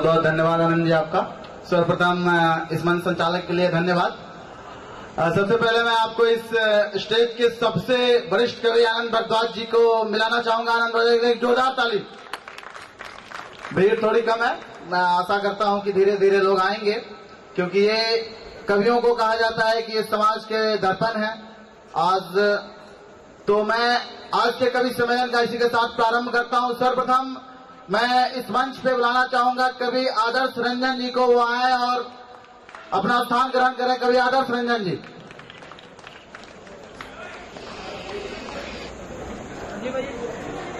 बहुत धन्यवाद आनंद जी आपका। सर्वप्रथम इस मंच संचालक के लिए धन्यवाद। सबसे पहले मैं आपको इस स्टेज के सबसे वरिष्ठ कवि आनंद भारद्वाज जी को मिलाना चाहूंगा। आनंद भारद्वाज, एक जोरदार ताली। भीड़ थोड़ी कम है, मैं आशा करता हूं कि धीरे धीरे लोग आएंगे, क्योंकि ये कवियों को कहा जाता है कि ये समाज के दर्पण है। आज तो मैं आज के कवि सम्मेलन का इसी के साथ प्रारंभ करता हूं। सर्वप्रथम मैं इस मंच पे बुलाना चाहूंगा कवि आदर्श रंजन जी को, वो आए और अपना स्थान ग्रहण करें। कवि आदर्श रंजन जी।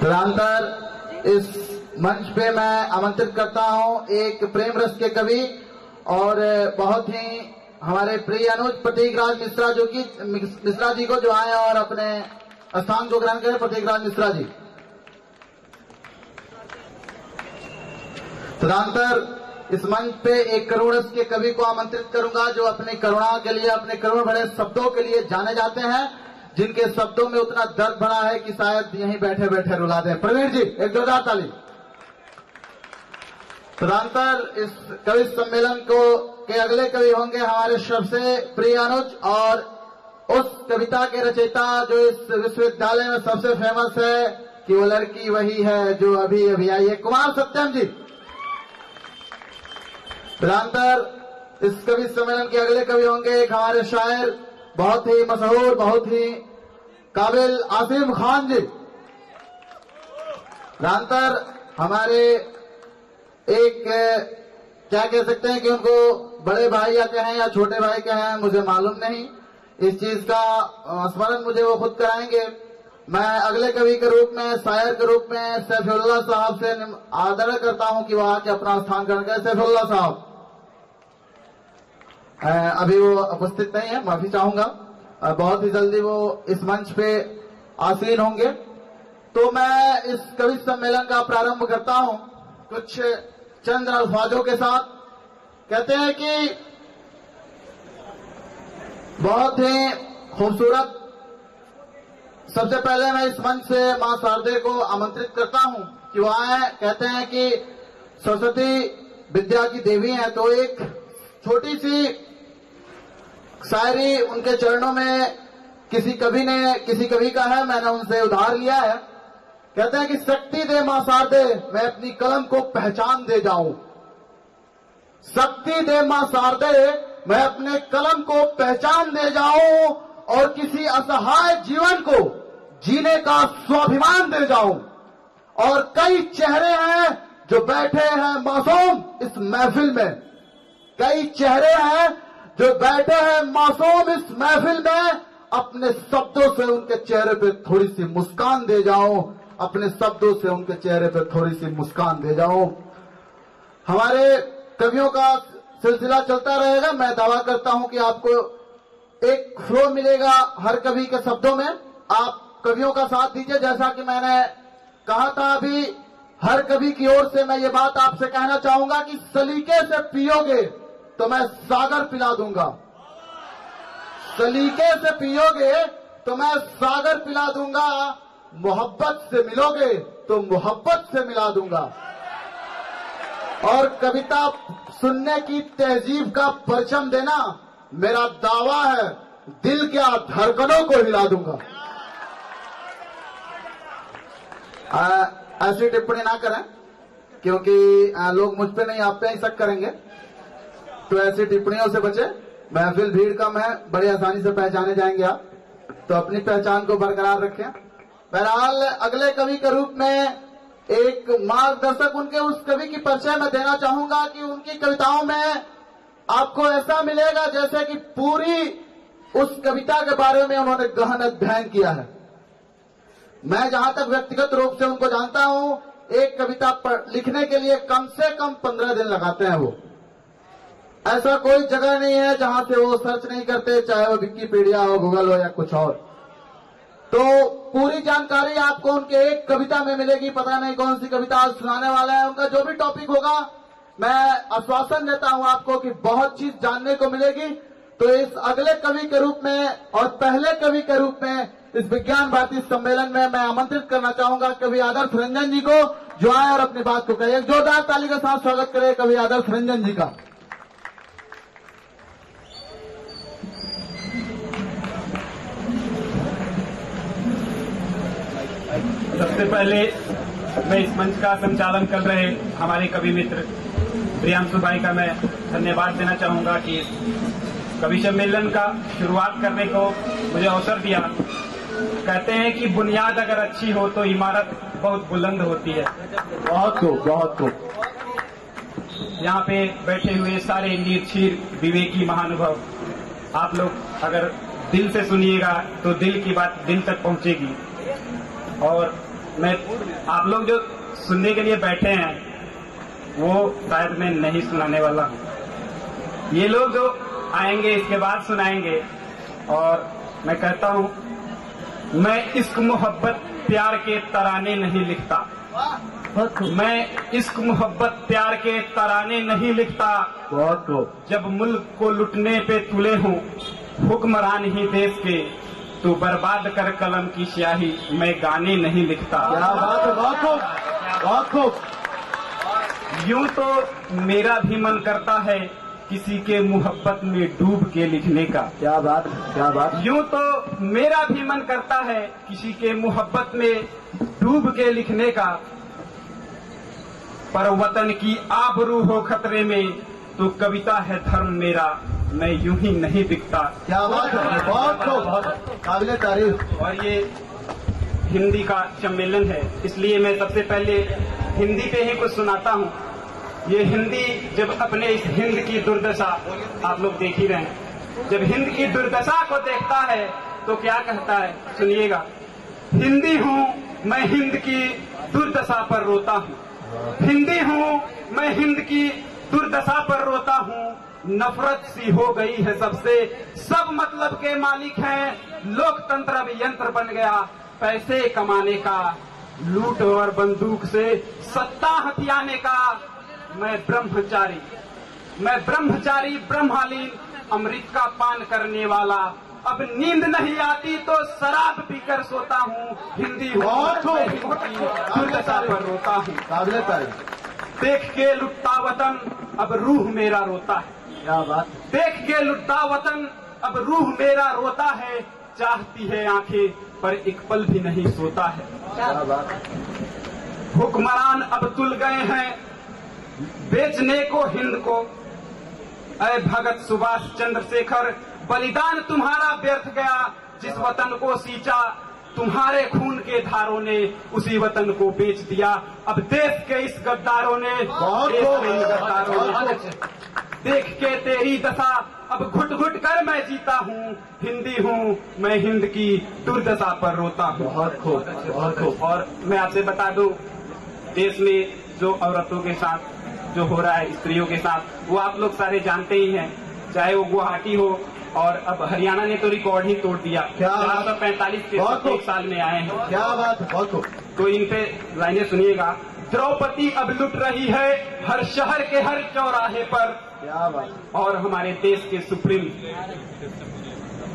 तदनंतर इस मंच पे मैं आमंत्रित करता हूं एक प्रेम रस के कवि और बहुत ही हमारे प्रिय अनुज प्रतीक राज मिश्रा जी को, जो आए और अपने स्थान को ग्रहण करें। प्रतीक राज मिश्रा जी। तदनंतर इस मंच पे एक करुण रस के कवि को आमंत्रित करूंगा, जो अपनी करुणा के लिए, अपने करुण भरे शब्दों के लिए जाने जाते हैं, जिनके शब्दों में उतना दर्द भरा है कि शायद यहीं बैठे बैठे रुला दें। प्रवीण जी, एक जोरदार ताली। तदनंतर इस कवि सम्मेलन को के अगले कवि होंगे हमारे सबसे प्रिय अनुज, और उस कविता के रचयिता जो इस विश्वविद्यालय में सबसे फेमस है कि वो लड़की वही है जो अभी अभी आई है, कुमार सत्यम जी। तदनंतर इस कवि सम्मेलन के अगले कवि होंगे एक हमारे शायर, बहुत ही मशहूर, बहुत ही काबिल, आसिम खान जी। तदनंतर हमारे एक क्या कह सकते हैं कि उनको बड़े भाई या कहें या छोटे भाई कहें, मुझे मालूम नहीं, इस चीज का स्मरण मुझे वो खुद कराएंगे। मैं अगले कवि के रूप में, शायर के रूप में सैफुल्लाह साहब से आदर करता हूं कि वो आके अपना स्थान ग्रहण करें। सैफुल्लाह साहब अभी वो उपस्थित नहीं है, माफी चाहूंगा, बहुत ही जल्दी वो इस मंच पे आसीन होंगे। तो मैं इस कवि सम्मेलन का प्रारंभ करता हूं कुछ चंद अल्फाजों के साथ। कहते हैं कि बहुत ही खूबसूरत, सबसे पहले मैं इस मंच से मां शारदे को आमंत्रित करता हूं कि वो आए। कहते हैं कि सरस्वती विद्या की देवी है, तो एक छोटी सी शायरी उनके चरणों में किसी कवि का है, मैंने उनसे उधार लिया है। कहते हैं कि शक्ति दे मां शारदे, मैं अपनी कलम को पहचान दे जाऊं। शक्ति दे मां शारदे, मैं अपने कलम को पहचान दे जाऊं और किसी असहाय जीवन को जीने का स्वाभिमान दे जाऊं। और कई चेहरे हैं जो बैठे हैं मासूम इस महफिल में, कई चेहरे हैं जो बैठे हैं मासूम इस महफिल में, अपने शब्दों से उनके चेहरे पे थोड़ी सी मुस्कान दे जाऊं, अपने शब्दों से उनके चेहरे पे थोड़ी सी मुस्कान दे जाऊं। हमारे कवियों का सिलसिला चलता रहेगा। मैं दावा करता हूं कि आपको एक फ्लो मिलेगा हर कवि के शब्दों में। आप कवियों का साथ दीजिए। जैसा कि मैंने कहा था अभी, हर कवि की ओर से मैं ये बात आपसे कहना चाहूंगा कि सलीके से पियोगे तो मैं सागर पिला दूंगा, सलीके से पियोगे तो मैं सागर पिला दूंगा, मोहब्बत से मिलोगे तो मोहब्बत से मिला दूंगा। और कविता सुनने की तहजीब का परचम देना मेरा दावा है, दिल के धड़कनों को हिला दूंगा। ऐसी टिप्पणी ना करें, क्योंकि लोग मुझ पे नहीं, आप पे ही शक करेंगे, तो ऐसी टिप्पणियों से बचे। महफिल भीड़ कम है, बड़ी आसानी से पहचाने जाएंगे आप, तो अपनी पहचान को बरकरार रखें। बहरहाल अगले कवि के रूप में एक मार्गदर्शक उनके उस कवि की परिचय में देना चाहूंगा कि उनकी कविताओं में आपको ऐसा मिलेगा जैसे कि पूरी उस कविता के बारे में उन्होंने गहन अध्ययन किया है। मैं जहां तक व्यक्तिगत रूप से उनको जानता हूं, एक कविता लिखने के लिए कम से कम 15 दिन लगाते हैं वो। ऐसा कोई जगह नहीं है जहां से वो सर्च नहीं करते, चाहे वो विकिपीडिया हो, गूगल हो या कुछ और। तो पूरी जानकारी आपको उनके एक कविता में मिलेगी। पता नहीं कौन सी कविता आज सुनाने वाला है, उनका जो भी टॉपिक होगा, मैं आश्वासन देता हूं आपको कि बहुत चीज जानने को मिलेगी। तो इस अगले कवि के रूप में और पहले कवि के रूप में इस विज्ञान भारती सम्मेलन में मैं आमंत्रित करना चाहूंगा कवि आदर्श रंजन जी को। जो आए और अपनी बात को कहे। एक जोरदार ताली के साथ स्वागत करें कवि आदर्श रंजन जी का। सबसे पहले मैं इस मंच का संचालन कर रहे हमारे कवि मित्र प्रियांशु भाई का मैं धन्यवाद देना चाहूंगा कि कवि सम्मेलन का शुरुआत करने को मुझे अवसर दिया। कहते हैं कि बुनियाद अगर अच्छी हो तो इमारत बहुत बुलंद होती है। बहुत खूब। यहाँ पे बैठे हुए सारे निर्चीर विवेकी महानुभव, आप लोग अगर दिल से सुनिएगा तो दिल की बात दिल तक पहुंचेगी। और मैं आप लोग जो सुनने के लिए बैठे हैं वो शायद मैं नहीं सुनाने वाला हूँ। ये लोग जो आएंगे इसके बाद सुनाएंगे। और मैं कहता हूँ मैं इश्क मोहब्बत प्यार के तराने नहीं लिखता। मैं इश्क मोहब्बत प्यार के तराने नहीं लिखता। जब मुल्क को लुटने पे तुले हूँ हुक्मरान ही देश के, तो बर्बाद कर कलम की स्याही मैं गाने नहीं लिखता। क्या बात है, बहुत खूब। यूं तो मेरा भी मन करता है किसी के मोहब्बत में डूब के लिखने का। क्या बात। यूं तो मेरा भी मन करता है किसी के मोहब्बत में डूब के लिखने का, पर वतन की आबरू हो खतरे में तो कविता है धर्म मेरा, मैं यूं ही नहीं बिकता। क्या बात है, बहुत खूब, काबिले तारीफ। और ये हिंदी का सम्मेलन है, इसलिए मैं सबसे पहले हिंदी पे ही कुछ सुनाता हूँ। ये हिंदी जब अपने इस हिंद की दुर्दशा, आप लोग देख ही रहे हैं, जब हिंद की दुर्दशा को देखता है तो क्या कहता है, सुनिएगा। हिंदी हूँ मैं हिंद की दुर्दशा पर रोता हूँ, हिंदी हूँ मैं हिंद की दुर्दशा पर रोता हूँ। नफरत सी हो गई है सबसे, सब मतलब के मालिक हैं, लोकतंत्र अब यंत्र बन गया पैसे कमाने का, लूट और बंदूक से सत्ता हथियाने का। मैं ब्रह्मचारी ब्रह्मालीन अमृत का पान करने वाला, अब नींद नहीं आती तो शराब पीकर सोता हूँ। हिंदी दुर्दशा पर रोता हूँ। देख के लुटता वतन अब रूह मेरा रोता है। क्या बात। देख के लुटता वतन अब रूह मेरा रोता है, चाहती है आंखें पर एक पल भी नहीं सोता है। क्या बात। हुक्मरान अब तुल गए हैं बेचने को हिंद को, अय भगत सुभाष चंद्रशेखर बलिदान तुम्हारा व्यर्थ गया। जिस वतन को सींचा तुम्हारे खून के धारों ने, उसी वतन को बेच दिया अब देश के इस गद्दारों ने। देख के तेरी दशा अब घुट घुट कर मैं जीता हूँ, हिंदी हूँ मैं हिंद की दुर्दशा पर रोता हूँ। बहुत खूब। और मैं आपसे बता दूं, देश में जो औरतों के साथ जो हो रहा है, स्त्रियों के साथ, वो आप लोग सारे जानते ही हैं। चाहे वो गुवाहाटी हो, और अब हरियाणा ने तो रिकॉर्ड ही तोड़ दिया। 445 केस एक साल में आए हैं। क्या बात है, बहुत खूब। तो इन पे लाइनें सुनिएगा। द्रौपदी अब लुट रही है हर शहर के हर चौराहे पर। क्या बात। और हमारे देश के सुप्रीम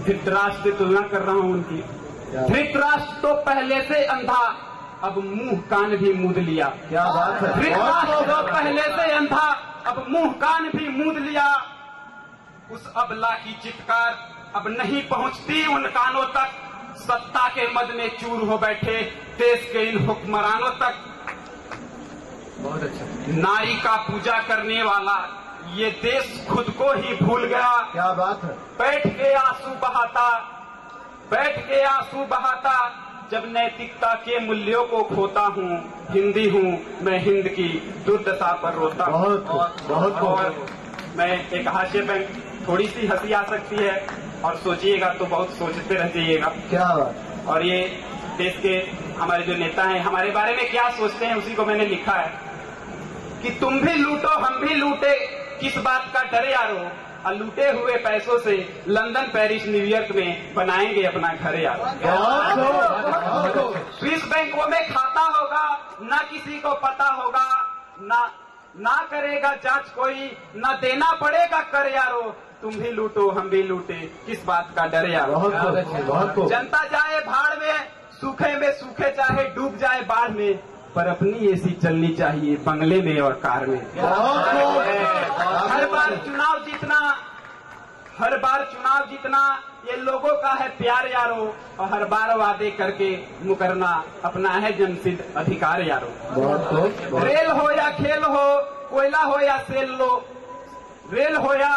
धृतराष्ट्र से तुलना कर रहा हूँ उनकी। धृतराष्ट्र तो पहले से अंधा, अब मुंह कान भी मूंद लिया। क्या बात है। धृतराष्ट्र तो पहले से अंधा, अब मुंह कान भी मूंद लिया। उस अबला की चित्कार अब नहीं पहुंचती उन कानों तक, सत्ता के मद में चूर हो बैठे देश के इन हुक्मरानों तक। बहुत अच्छा। नारी का पूजा करने वाला ये देश खुद को ही भूल गया। क्या बात है। बैठ के आंसू बहाता जब नैतिकता के मूल्यों को खोता हूँ, हिंदी हूँ मैं हिंद की दुर्दशा पर रोता हूँ। बहुत। और मैं एक हास्य में थोड़ी सी हंसी आ सकती है, और सोचिएगा तो बहुत सोचते रह जाइएगा। क्या बात। और ये देश के हमारे जो नेता हैं हमारे बारे में क्या सोचते हैं, उसी को मैंने लिखा है कि तुम भी लूटो हम भी लूटे, किस बात का डर यारो, और लूटे हुए पैसों से लंदन पेरिस न्यूयॉर्क में बनाएंगे अपना घर यारो। स्विस बैंकों में खाता होगा ना किसी को पता होगा, ना करेगा जांच कोई, ना देना पड़ेगा कर यारो। तुम भी लूटो हम भी लूटे, किस बात का डर यारो। बहुत। जनता जाए भाड़ में सूखे चाहे डूब जाए बाढ़ में, पर अपनी एसी चलनी चाहिए बंगले में और कार में। हर बार चुनाव जीतना ये लोगों का है प्यार यारो, और हर बार वादे करके मुकरना अपना है जन्मसिद्ध अधिकार यारो। रेल हो या खेल हो, कोयला हो या सेल लो, रेल हो या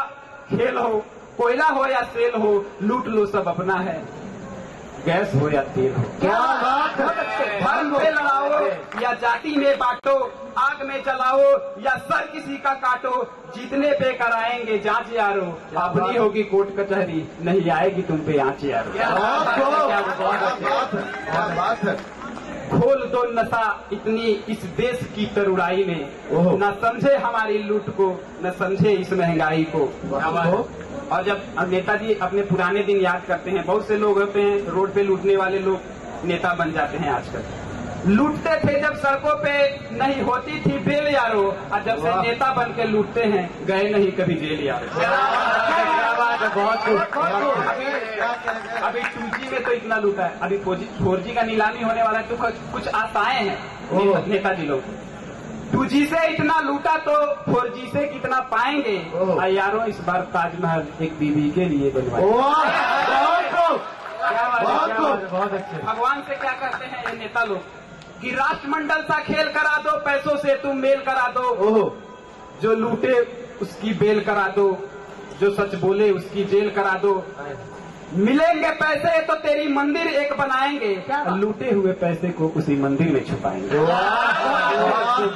खेल हो, कोयला हो या सेल हो, लूट लो सब अपना है, गैस हो या तेल हो। क्या बात है। धर्म पे लड़ाओ या जाति में बांटो, आग में जलाओ या सर किसी का काटो, जीतने पे कराएंगे जांच यारो, अपनी होगी कोर्ट कचहरी नहीं आएगी तुम पे आंच यारो। बात है। खोल दो नशा इतनी इस देश की तरुणाई में, न समझे हमारी लूट को, न समझे इस महंगाई को। और जब नेताजी अपने पुराने दिन याद करते हैं, बहुत से लोग होते हैं रोड पे लूटने वाले लोग नेता बन जाते हैं आजकल। लूटते थे जब सड़कों पे नहीं होती थी बेल यारो, और जब से नेता बन के लूटते हैं गए नहीं कभी जेल यारो। अभी 2G में तो इतना लूटा है, अभी 4G का नीलामी होने वाला है, तो कुछ आशाएं हैं नेताजी लोग। 2G से इतना लूटा तो 4G से कितना पाएंगे यारों। इस बार ताजमहल एक बीवी के लिए बनवाए। बहुत अच्छे। भगवान से क्या करते हैं ये नेता लोग कि राष्ट्रमंडल सा खेल करा दो, पैसों से तुम मेल करा दो, जो लूटे उसकी बेल करा दो, जो सच बोले उसकी जेल करा दो, मिलेंगे पैसे तो तेरी मंदिर एक बनाएंगे, लूटे हुए पैसे को उसी मंदिर में छुपाएंगे।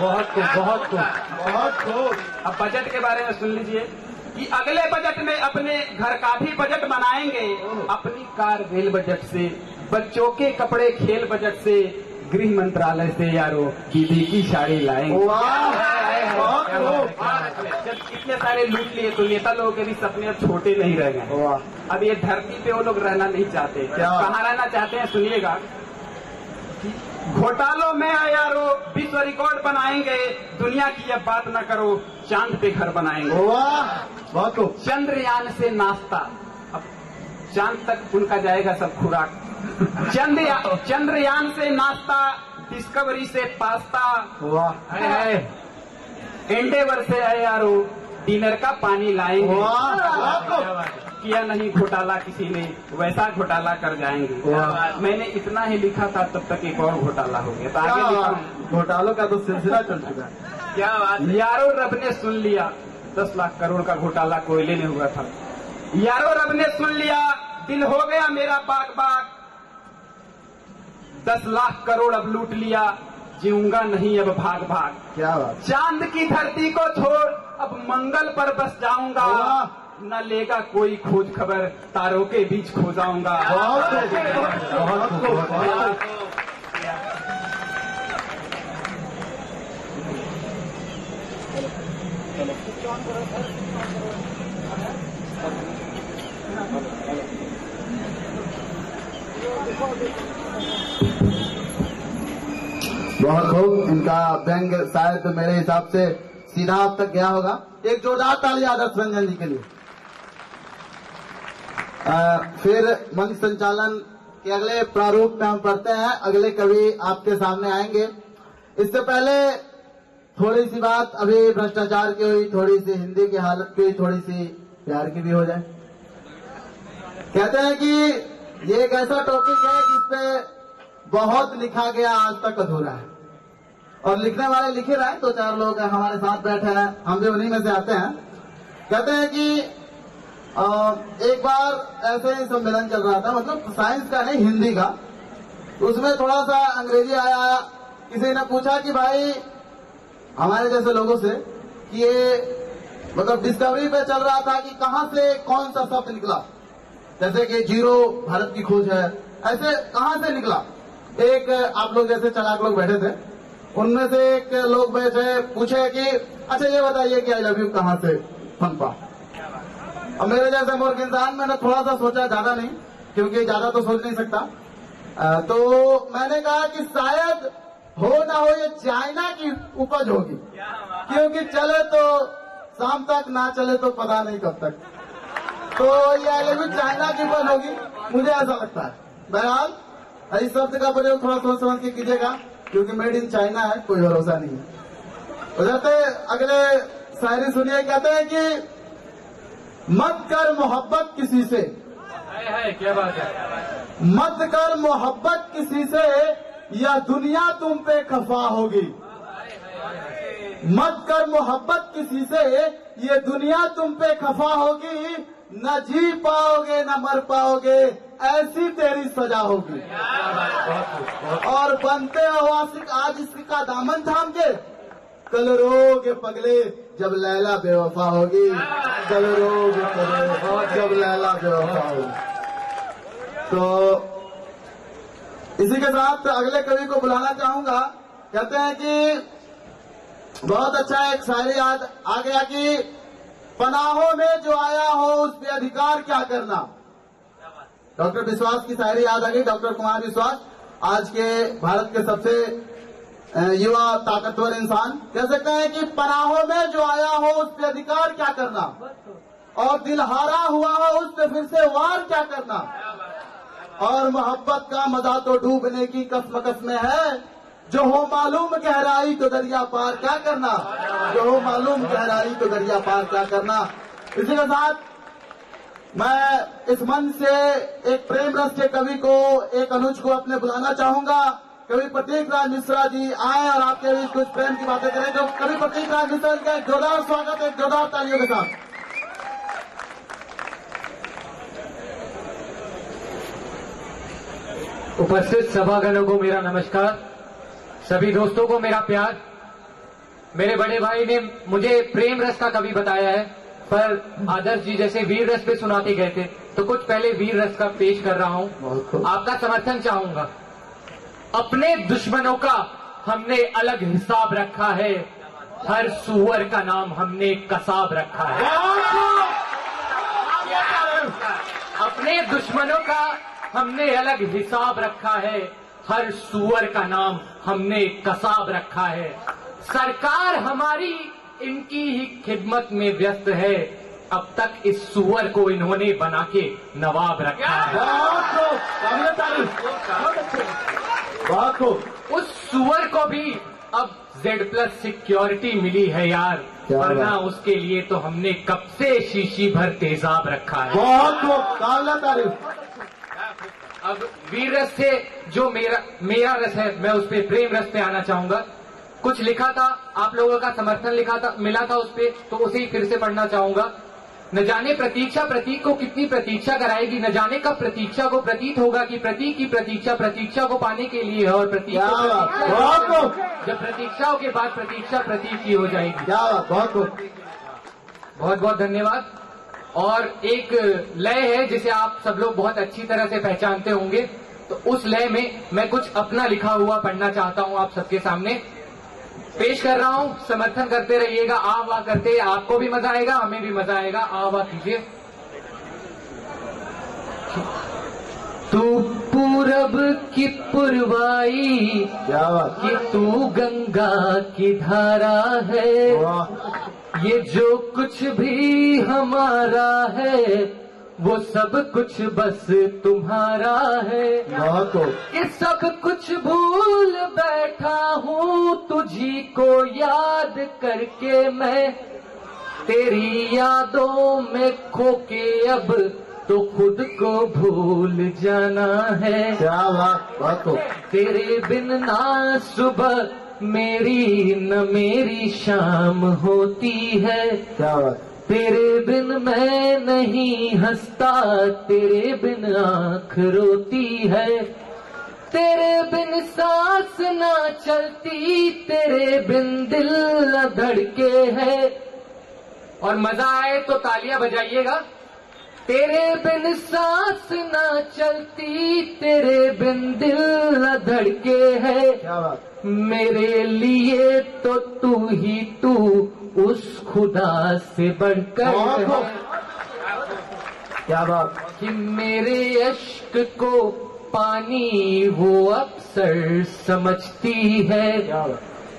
बहुत। अब बजट के बारे में सुन लीजिए कि अगले बजट में अपने घर का भी बजट बनाएंगे, अपनी कार रेल बजट से, बच्चों के कपड़े खेल बजट से, गृह मंत्रालय से यारो बीबी की साड़ी लाएंगे। जब इतने सारे लूट लिए तो नेता लोगों के भी सपने अब छोटे नहीं रह गए। अब ये धरती पे वो लोग रहना नहीं चाहते। कहाँ रहना चाहते हैं सुनिएगा। घोटालों में यारो विश्व रिकॉर्ड बनाएंगे, दुनिया की अब बात न करो, चांद पे घर बनाएंगे। चंद्रयान से नाश्ता, अब चांद तक उनका जाएगा सब खुराक। चंद्रयान से नाश्ता, डिस्कवरी से पास्ता, एंडेवर से है यारो डिनर का पानी लाएंगे। किया नहीं घोटाला किसी ने, वैसा घोटाला कर जाएंगे। मैंने इतना ही लिखा था, तब तक एक और घोटाला हो गया। तो आगे लिखा घोटालों का तो सिलसिला चल चुका है। क्या बात यारो, रब ने सुन लिया। 10 लाख करोड़ का घोटाला कोयले में हुआ था यारो, रब ने सुन लिया, दिल हो गया मेरा बाग बाग। 10 लाख करोड़ अब लूट लिया, जीऊंगा नहीं अब भाग भाग। क्या बात। चांद की धरती को छोड़ अब मंगल पर बस जाऊंगा, न लेगा कोई खोज खबर, तारों के बीच खो जाऊंगा। बहुत खूब। इनका व्यंग शायद मेरे हिसाब से सीधा अब तक गया होगा। एक जोरदार ताली आदर्श रंजन जी के लिए। फिर मंच संचालन के अगले प्रारूप में हम पढ़ते हैं। अगले कवि आपके सामने आएंगे। इससे पहले थोड़ी सी बात अभी भ्रष्टाचार की हुई, थोड़ी सी हिंदी की हालत की, थोड़ी सी प्यार की भी हो जाए। कहते हैं कि ये एक ऐसा टॉपिक है जिसपे बहुत लिखा गया, आज तक अधूरा है, और लिखने वाले लिखे रहे। 2-4 लोग हमारे साथ बैठे हैं, हम भी उन्हीं में से आते हैं। कहते हैं कि एक बार ऐसे ही सम्मेलन चल रहा था, मतलब साइंस का नहीं हिंदी का, उसमें थोड़ा सा अंग्रेजी आया। किसी ने पूछा कि भाई हमारे जैसे लोगों से कि ये मतलब डिस्कवरी पे चल रहा था कि कहां से कौन सा शब्द निकला, जैसे कि जीरो भारत की खोज है, ऐसे कहां से निकला। एक आप लोग जैसे चालाक लोग बैठे थे, उनमें से एक लोग बैठे पूछे कि अच्छा ये बताइए कि आई लव यू कहां से पनपा। और मेरे जैसे मूर्ख इंसान मैंने थोड़ा सा सोचा, ज्यादा नहीं, क्योंकि ज्यादा तो सोच नहीं सकता। तो मैंने कहा कि शायद हो ना हो ये चाइना की उपज होगी, क्योंकि चले तो शाम तक, ना चले तो पता नहीं कब तक। तो ये आई लव यू चाइना की उपज होगी, मुझे ऐसा लगता है। बहरहाल इस शब्द का प्रयोग थोड़ा सोच समझ के कीजिएगा। क्योंकि मेड इन चाइना है, कोई भरोसा नहीं है। उधर अगले शायरी सुनिए, कहते हैं कि मत कर मोहब्बत किसी से, क्या बात है, मत कर मोहब्बत किसी से, या दुनिया तुम पे खफा होगी। मत कर मोहब्बत किसी से, ये दुनिया तुम पे खफा होगी। न जी पाओगे न मर पाओगे, ऐसी तेरी सजा होगी। और बनते हो आशिक आज इसका दामन थाम के, कल रोगे पगले जब लैला बेवफा होगी। कल रोगे पगले जब लैला बेवफा होगी। तो इसी के साथ अगले कवि को बुलाना चाहूंगा। कहते हैं कि बहुत अच्छा एक शायरी याद आ गया कि पनाहों में जो आया हो उस पे अधिकार क्या करना। डॉक्टर विश्वास की शायरी याद आ गई। डॉक्टर कुमार विश्वास आज के भारत के सबसे युवा ताकतवर इंसान कह सकते हैं कि पनाहों में जो आया हो उस पे अधिकार क्या करना, और दिलहारा हुआ हो उस पे फिर से वार क्या करना। और मोहब्बत का मजा तो डूबने की कसमकस में है, जो हो मालूम गहराई तो दरिया पार क्या करना। जो हो मालूम गहराई तो दरिया पार क्या करना। इसी के साथ मैं इस मंच से एक प्रेम रस के कवि को, एक अनुज को अपने बुलाना चाहूंगा। कवि प्रतीक राज मिश्रा जी आए और आपके बीच कुछ प्रेम की बातें करें। जो कवि प्रतीक राज मिश्रा जी का एक जोरदार स्वागत, एक जोरदार तालियों के साथ। उपस्थित सभागणों को मेरा नमस्कार, सभी दोस्तों को मेरा प्यार। मेरे बड़े भाई ने मुझे प्रेम रस का कवि बताया है, पर आदर्श जी जैसे वीर रस पे सुनाते गए थे, तो कुछ पहले वीर रस का पेश कर रहा हूं। आपका समर्थन चाहूंगा। अपने दुश्मनों का हमने अलग हिसाब रखा है, हर सुअर का नाम हमने कसाब रखा है। अपने दुश्मनों का हमने अलग हिसाब रखा है, हर सुअर का नाम हमने कसाब रखा है। सरकार हमारी इनकी ही खिदमत में व्यस्त है, अब तक इस सुअर को इन्होंने बना के नवाब रखा है। उस सुअर को भी अब Z+ सिक्योरिटी मिली है यार, वरना उसके लिए तो हमने कब से शीशी भर तेजाब रखा है। अब वीर रस से जो मेरा रस है, मैं उस पे प्रेम रस पे आना चाहूंगा। कुछ लिखा था, आप लोगों का समर्थन मिला था उस पे, तो उसे ही फिर से पढ़ना चाहूंगा। न जाने प्रतीक्षा प्रतीक को कितनी प्रतीक्षा कराएगी, न जाने कब प्रतीक्षा को प्रतीत होगा कि प्रतीक की प्रतीक्षा को पाने के लिए है, और प्रतीक जब प्रतीक्षाओं के बाद प्रतीक्षा प्रतीक की हो जाएगी। बहुत बहुत धन्यवाद। और एक लय है जिसे आप सब लोग बहुत अच्छी तरह से पहचानते होंगे, तो उस लय में मैं कुछ अपना लिखा हुआ पढ़ना चाहता हूं, आप सबके सामने पेश कर रहा हूं। समर्थन करते रहिएगा, आ वाह करते, आपको भी मजा आएगा, हमें भी मजा आएगा। आ वाह कीजिए। तू पूरब की पुरवाई कि तू गंगा की धारा है, ये जो कुछ भी हमारा है वो सब कुछ बस तुम्हारा है। ये सब कुछ भूल बैठा हूँ तुझी को याद करके मैं, तेरी यादों में खो के अब तो खुद को भूल जाना है। क्या बात हो। तेरे बिन ना सुबह मेरी न मेरी शाम होती है, क्या बात। तेरे बिन मैं नहीं हंसता, तेरे बिन आँख रोती है, तेरे बिन सांस ना चलती, तेरे बिन दिल न धड़के है। और मजा आए तो तालियां बजाइएगा। तेरे बिन सांस न चलती, तेरे बिन दिल न धड़के है, क्या बात। मेरे लिए तो तू ही तू उस खुदा से बढ़कर है। क्या बात। कि मेरे अश्क को पानी वो अक्सर समझती है,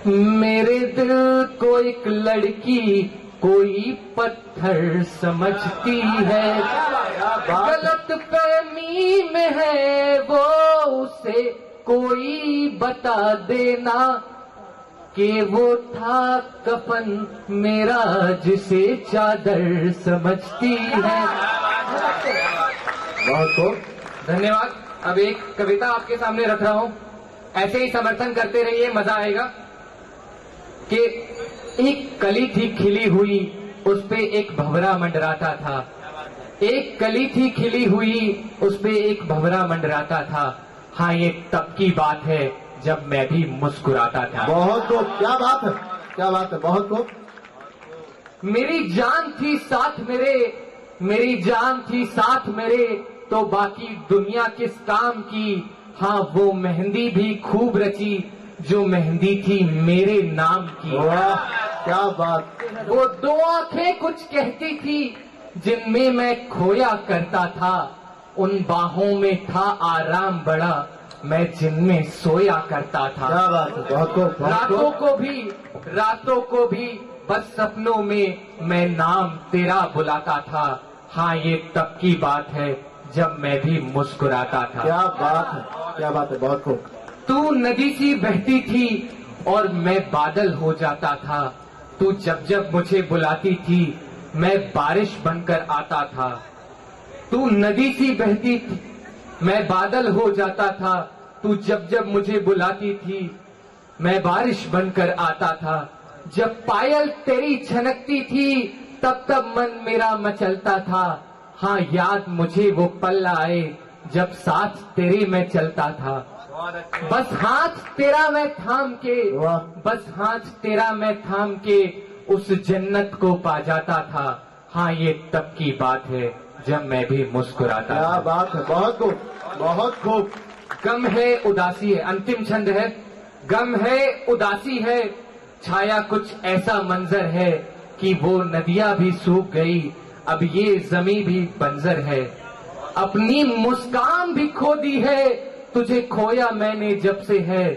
मेरे दिल को एक लड़की कोई पत्थर समझती है। गलत फहमी में है वो, उसे कोई बता देना कि वो था कफन मेरा जिसे चादर समझती है। बहुत खूब। धन्यवाद। अब एक कविता आपके सामने रख रहा हूं, ऐसे ही समर्थन करते रहिए, मजा आएगा। कि एक कली थी खिली हुई, उस पे एक भंवरा मंडराता था। एक कली थी खिली हुई, उस पे एक भंवरा मंडराता था। हाँ, ये तब की बात है जब मैं भी मुस्कुराता था। बहुत खूब, क्या बात है, क्या बात है, बहुत खूब। मेरी जान थी साथ मेरे, मेरी जान थी साथ मेरे, तो बाकी दुनिया किस काम की। हाँ, वो मेहंदी भी खूब रची जो मेहंदी थी मेरे नाम की। वाह, क्या बात। वो दो आंखें कुछ कहती थी जिनमें मैं खोया करता था। उन बाहों में था आराम बड़ा, मैं जिनमें सोया करता था। क्या बात है, बहुत खूब, बहुत खूब। रातों को भी बस सपनों में मैं नाम तेरा बुलाता था। हाँ, ये तब की बात है जब मैं भी मुस्कुराता था। क्या बात है, क्या बात है, बहुत खूब। तू नदी सी बहती थी और मैं बादल हो जाता था। तू जब जब मुझे बुलाती थी मैं बारिश बनकर आता था। तू नदी सी बहती थी, मैं बादल हो जाता था। तू जब जब मुझे बुलाती थी मैं बारिश बनकर आता था। जब पायल तेरी छनकती थी तब तब मन मेरा मचलता था। हाँ, याद मुझे वो पल आए जब साथ तेरे में चलता था। बस हाथ तेरा मैं थाम के, बस हाथ तेरा मैं थाम के उस जन्नत को पा जाता था। हाँ, ये तब की बात है जब मैं भी मुस्कुराता था। क्या बात है, बहुत खूब, बहुत खूब। गम है उदासी है, अंतिम छंद है। गम है उदासी है, छाया कुछ ऐसा मंजर है कि वो नदियां भी सूख गई, अब ये जमी भी बंजर है। अपनी मुस्कान भी खो दी है, तुझे खोया मैंने जब से है।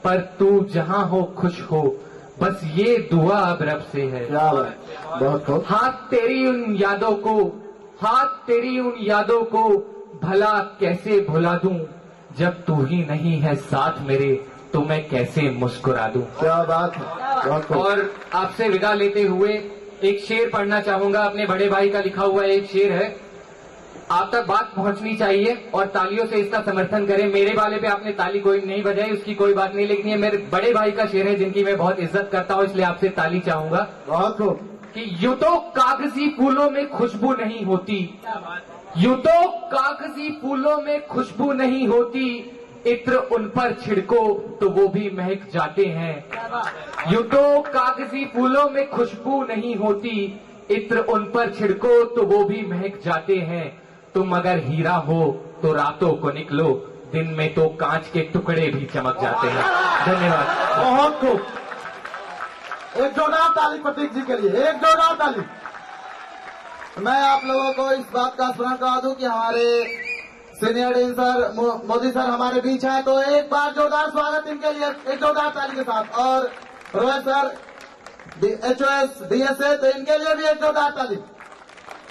पर तू जहां हो खुश हो, बस ये दुआ अब रब से है। क्या बात, बहुत खूब। हाथ तेरी उन यादों को, हाथ तेरी उन यादों को भला कैसे भुला दूं। जब तू ही नहीं है साथ मेरे तो मैं कैसे मुस्कुरा दूं। क्या बात है, बहुत खूब। और आपसे विदा लेते हुए एक शेर पढ़ना चाहूंगा, अपने बड़े भाई का लिखा हुआ एक शेर है। आप तक बात पहुंचनी चाहिए और तालियों से इसका समर्थन करें। मेरे वाले पे आपने ताली कोई नहीं बजाई, उसकी कोई बात नहीं, लेकिन ये मेरे बड़े भाई का शेर है जिनकी मैं बहुत इज्जत करता हूं, इसलिए आपसे ताली चाहूंगा। बहुत खूब। कि यूं तो कागजी फूलों में खुशबू नहीं होती, यूं तो कागजी फूलों में खुशबू नहीं होती, इत्र उन पर छिड़को तो वो भी महक जाते हैं। यूं तो कागजी फूलों में खुशबू नहीं होती, इत्र उन पर छिड़को तो वो भी महक जाते हैं। तुम अगर हीरा हो तो रातों को निकलो, दिन में तो कांच के टुकड़े भी चमक जाते हैं। धन्यवाद। बहुत खूब। एक जोरदार ताली प्रतीक जी के लिए, एक जोरदार ताली। मैं आप लोगों को इस बात का स्मरण करा दूं कि हमारे senior dean sir Modi sir हमारे बीच हैं, तो एक बार जोरदार स्वागत इनके लिए एक जोरदार ताली के साथ। और रोहित सर HOS DSA, तो इनके लिए भी एक जोरदार ताली।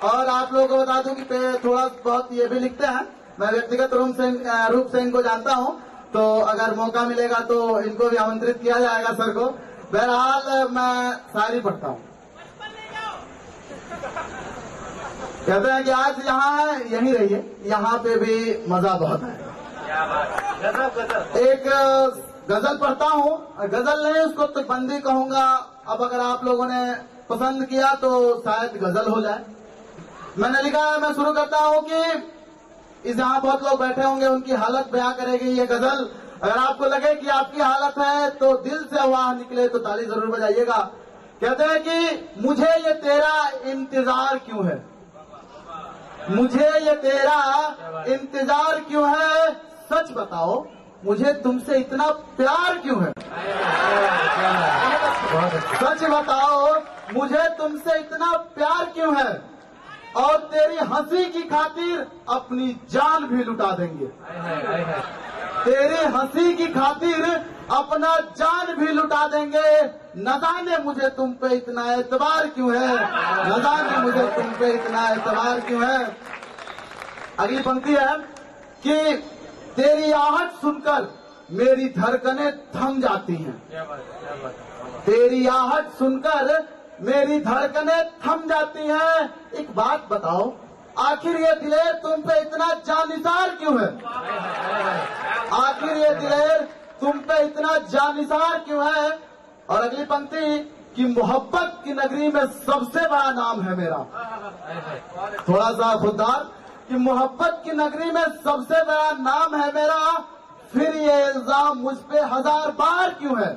और आप लोगों को बता दूं कि थोड़ा बहुत ये भी लिखते हैं, मैं व्यक्तिगत रूप से इनको जानता हूं, तो अगर मौका मिलेगा तो इनको भी आमंत्रित किया जाएगा सर को। बहरहाल मैं शायरी पढ़ता हूं। कहते हैं कि आज यहाँ है, यहीं रहिए, यहाँ पे भी मजा बहुत है। एक गजल पढ़ता हूँ, गजल नहीं उसको तो बंदी कहूंगा। अब अगर आप लोगों ने पसंद किया तो शायद गजल हो जाए। मैंने लिखा है, मैं शुरू करता हूँ कि इस यहाँ बहुत लोग बैठे होंगे, उनकी हालत बयां करेगी ये गजल। अगर आपको लगे कि आपकी हालत है तो दिल से आवाज निकले तो ताली जरूर बजाइएगा। कहते हैं कि मुझे ये तेरा इंतजार क्यों है, मुझे ये तेरा इंतजार क्यों है, सच बताओ मुझे तुमसे इतना प्यार क्यों है। सच बताओ मुझे तुमसे इतना प्यार क्यों है, और तेरी हंसी की खातिर अपनी जान भी लुटा देंगे। तेरी हंसी की खातिर अपना जान भी लुटा देंगे। न जाने मुझे तुम पे इतना एतबार क्यों है, न जाने मुझे तुम पे इतना एतबार क्यों है। अगली पंक्ति है कि तेरी आहट सुनकर मेरी धड़कनें थम जाती हैं। तेरी आहट सुनकर मेरी धड़कनें थम जाती हैं। एक बात बताओ, आखिर ये दिलेर तुम पे इतना जानिसार क्यों है? आखिर ये दिलेर तुम पे इतना जानिसार क्यों है? और अगली पंक्ति कि मोहब्बत की नगरी में सबसे बड़ा नाम है मेरा। थोड़ा सा खुददार कि मोहब्बत की नगरी में सबसे बड़ा नाम है मेरा, फिर ये इल्जाम मुझ पे 1000 बार क्यों है?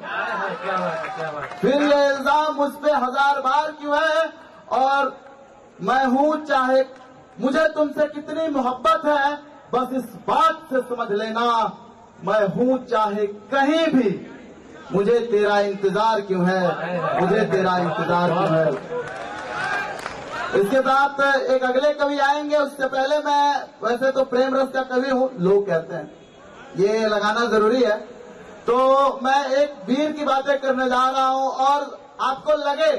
फिर ये इल्जाम मुझ पे 1000 बार क्यों है? और मैं हूँ चाहे मुझे तुमसे कितनी मोहब्बत है, बस इस बात से समझ लेना, मैं हूँ चाहे कहीं भी, मुझे तेरा इंतजार क्यों है? मुझे तेरा इंतजार क्यों है? इसके साथ एक अगले कवि आएंगे, उससे पहले मैं वैसे तो प्रेम रस का कवि हूँ, लोग कहते हैं, ये लगाना जरूरी है। तो मैं एक वीर की बातें करने जा रहा हूँ और आपको लगे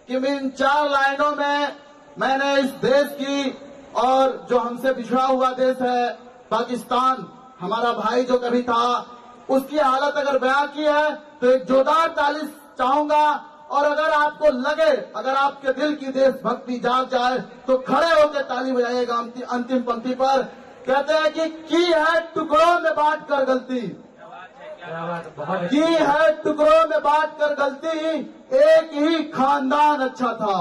कि इन 4 लाइनों में मैंने इस देश की और जो हमसे पिछड़ा हुआ देश है पाकिस्तान, हमारा भाई जो कभी था, उसकी हालत अगर बयां की है तो एक जोरदार ताली चाहूंगा। और अगर आपको लगे, अगर आपके दिल की देशभक्ति जाग जाए तो खड़े होकर ताली बजाइएगा अंतिम पंक्ति पर। कहते हैं कि की है टुकड़ों में बांट कर गलती, की है टुकड़ों में बांट कर गलती, एक ही खानदान अच्छा था।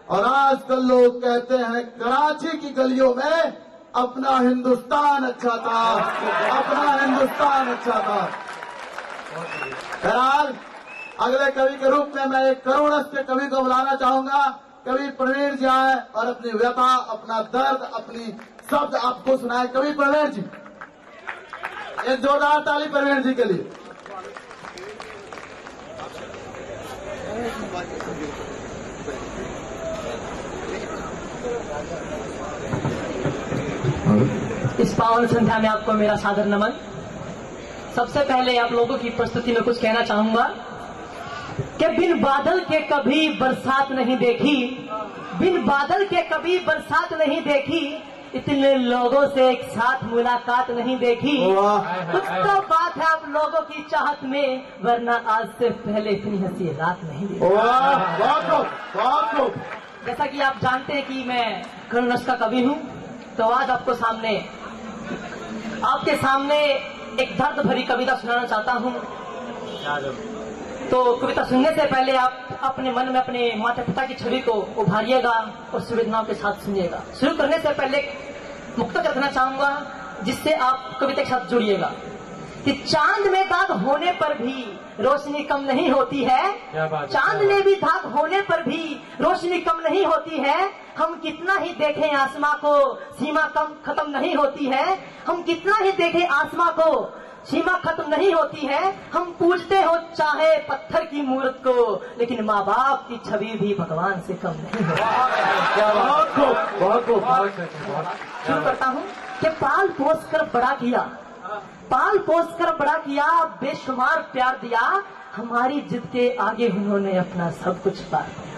और आजकल लोग कहते हैं कराची की गलियों में अपना हिंदुस्तान अच्छा था, अपना हिंदुस्तान अच्छा था। बहरहाल अगले कवि के रूप में मैं एक करुण के कवि को बुलाना चाहूंगा। कवि प्रवीण जी आए और अपनी व्यथा, अपना दर्द, अपनी शब्द आपको सुनाए। कवि प्रवीण जी, एक जोरदार ताली प्रवीण जी के लिए। इस पावन संध्या में आपको मेरा सादर नमन। सबसे पहले आप लोगों की प्रस्तुति में कुछ कहना चाहूंगा कि बिन बादल के कभी बरसात नहीं देखी, बिन बादल के कभी बरसात नहीं देखी, इतने लोगों से एक साथ मुलाकात नहीं देखी। कुछ तो बात है आप लोगों की चाहत में, वरना आज से पहले इतनी हंसी रात नहीं देखी। जैसा कि आप जानते हैं कि मैं करुण रस का कवि हूँ, तो आज आपके सामने एक दर्द भरी कविता सुनाना चाहता हूँ। तो कविता सुनने से पहले आप अपने मन में अपने माता पिता की छवि को उभारिएगा और संवेदनाओं के साथ सुनिएगा। शुरू करने से पहले मुक्तक रखना चाहूंगा जिससे आप कविता के साथ जुड़िएगा कि चांद में दाग होने पर भी रोशनी कम नहीं होती है, चांद में भी दाग होने पर भी रोशनी कम नहीं होती है। हम कितना ही देखें आसमां को, सीमा कम खत्म नहीं होती है। हम कितना ही देखें आसमां को, सीमा खत्म नहीं होती है। हम पूजते हो चाहे पत्थर की मूर्त को, लेकिन माँ बाप की छवि भी भगवान से कम नहीं होती। शुरू करता हूँ कि पाल पोस कर बड़ा किया, पाल पोस कर बड़ा किया, बेशुमार प्यार दिया, हमारी जिद के आगे उन्होंने अपना सब कुछ वार दिया,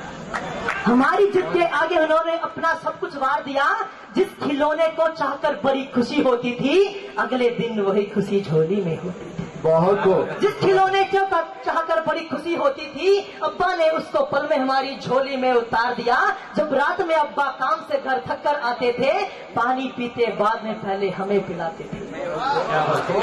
हमारी जिद के आगे उन्होंने अपना सब कुछ वार दिया। जिस खिलौने को चाहकर बड़ी खुशी होती थी, अगले दिन वही खुशी झोली में होती थी। बहुत जिस खिलौने को चाहकर बड़ी खुशी होती थी, अब्बा ने उसको पल में हमारी झोली में उतार दिया। जब रात में अब्बा काम से घर थक कर आते थे, पानी पीते बाद में पहले हमें पिलाते थे,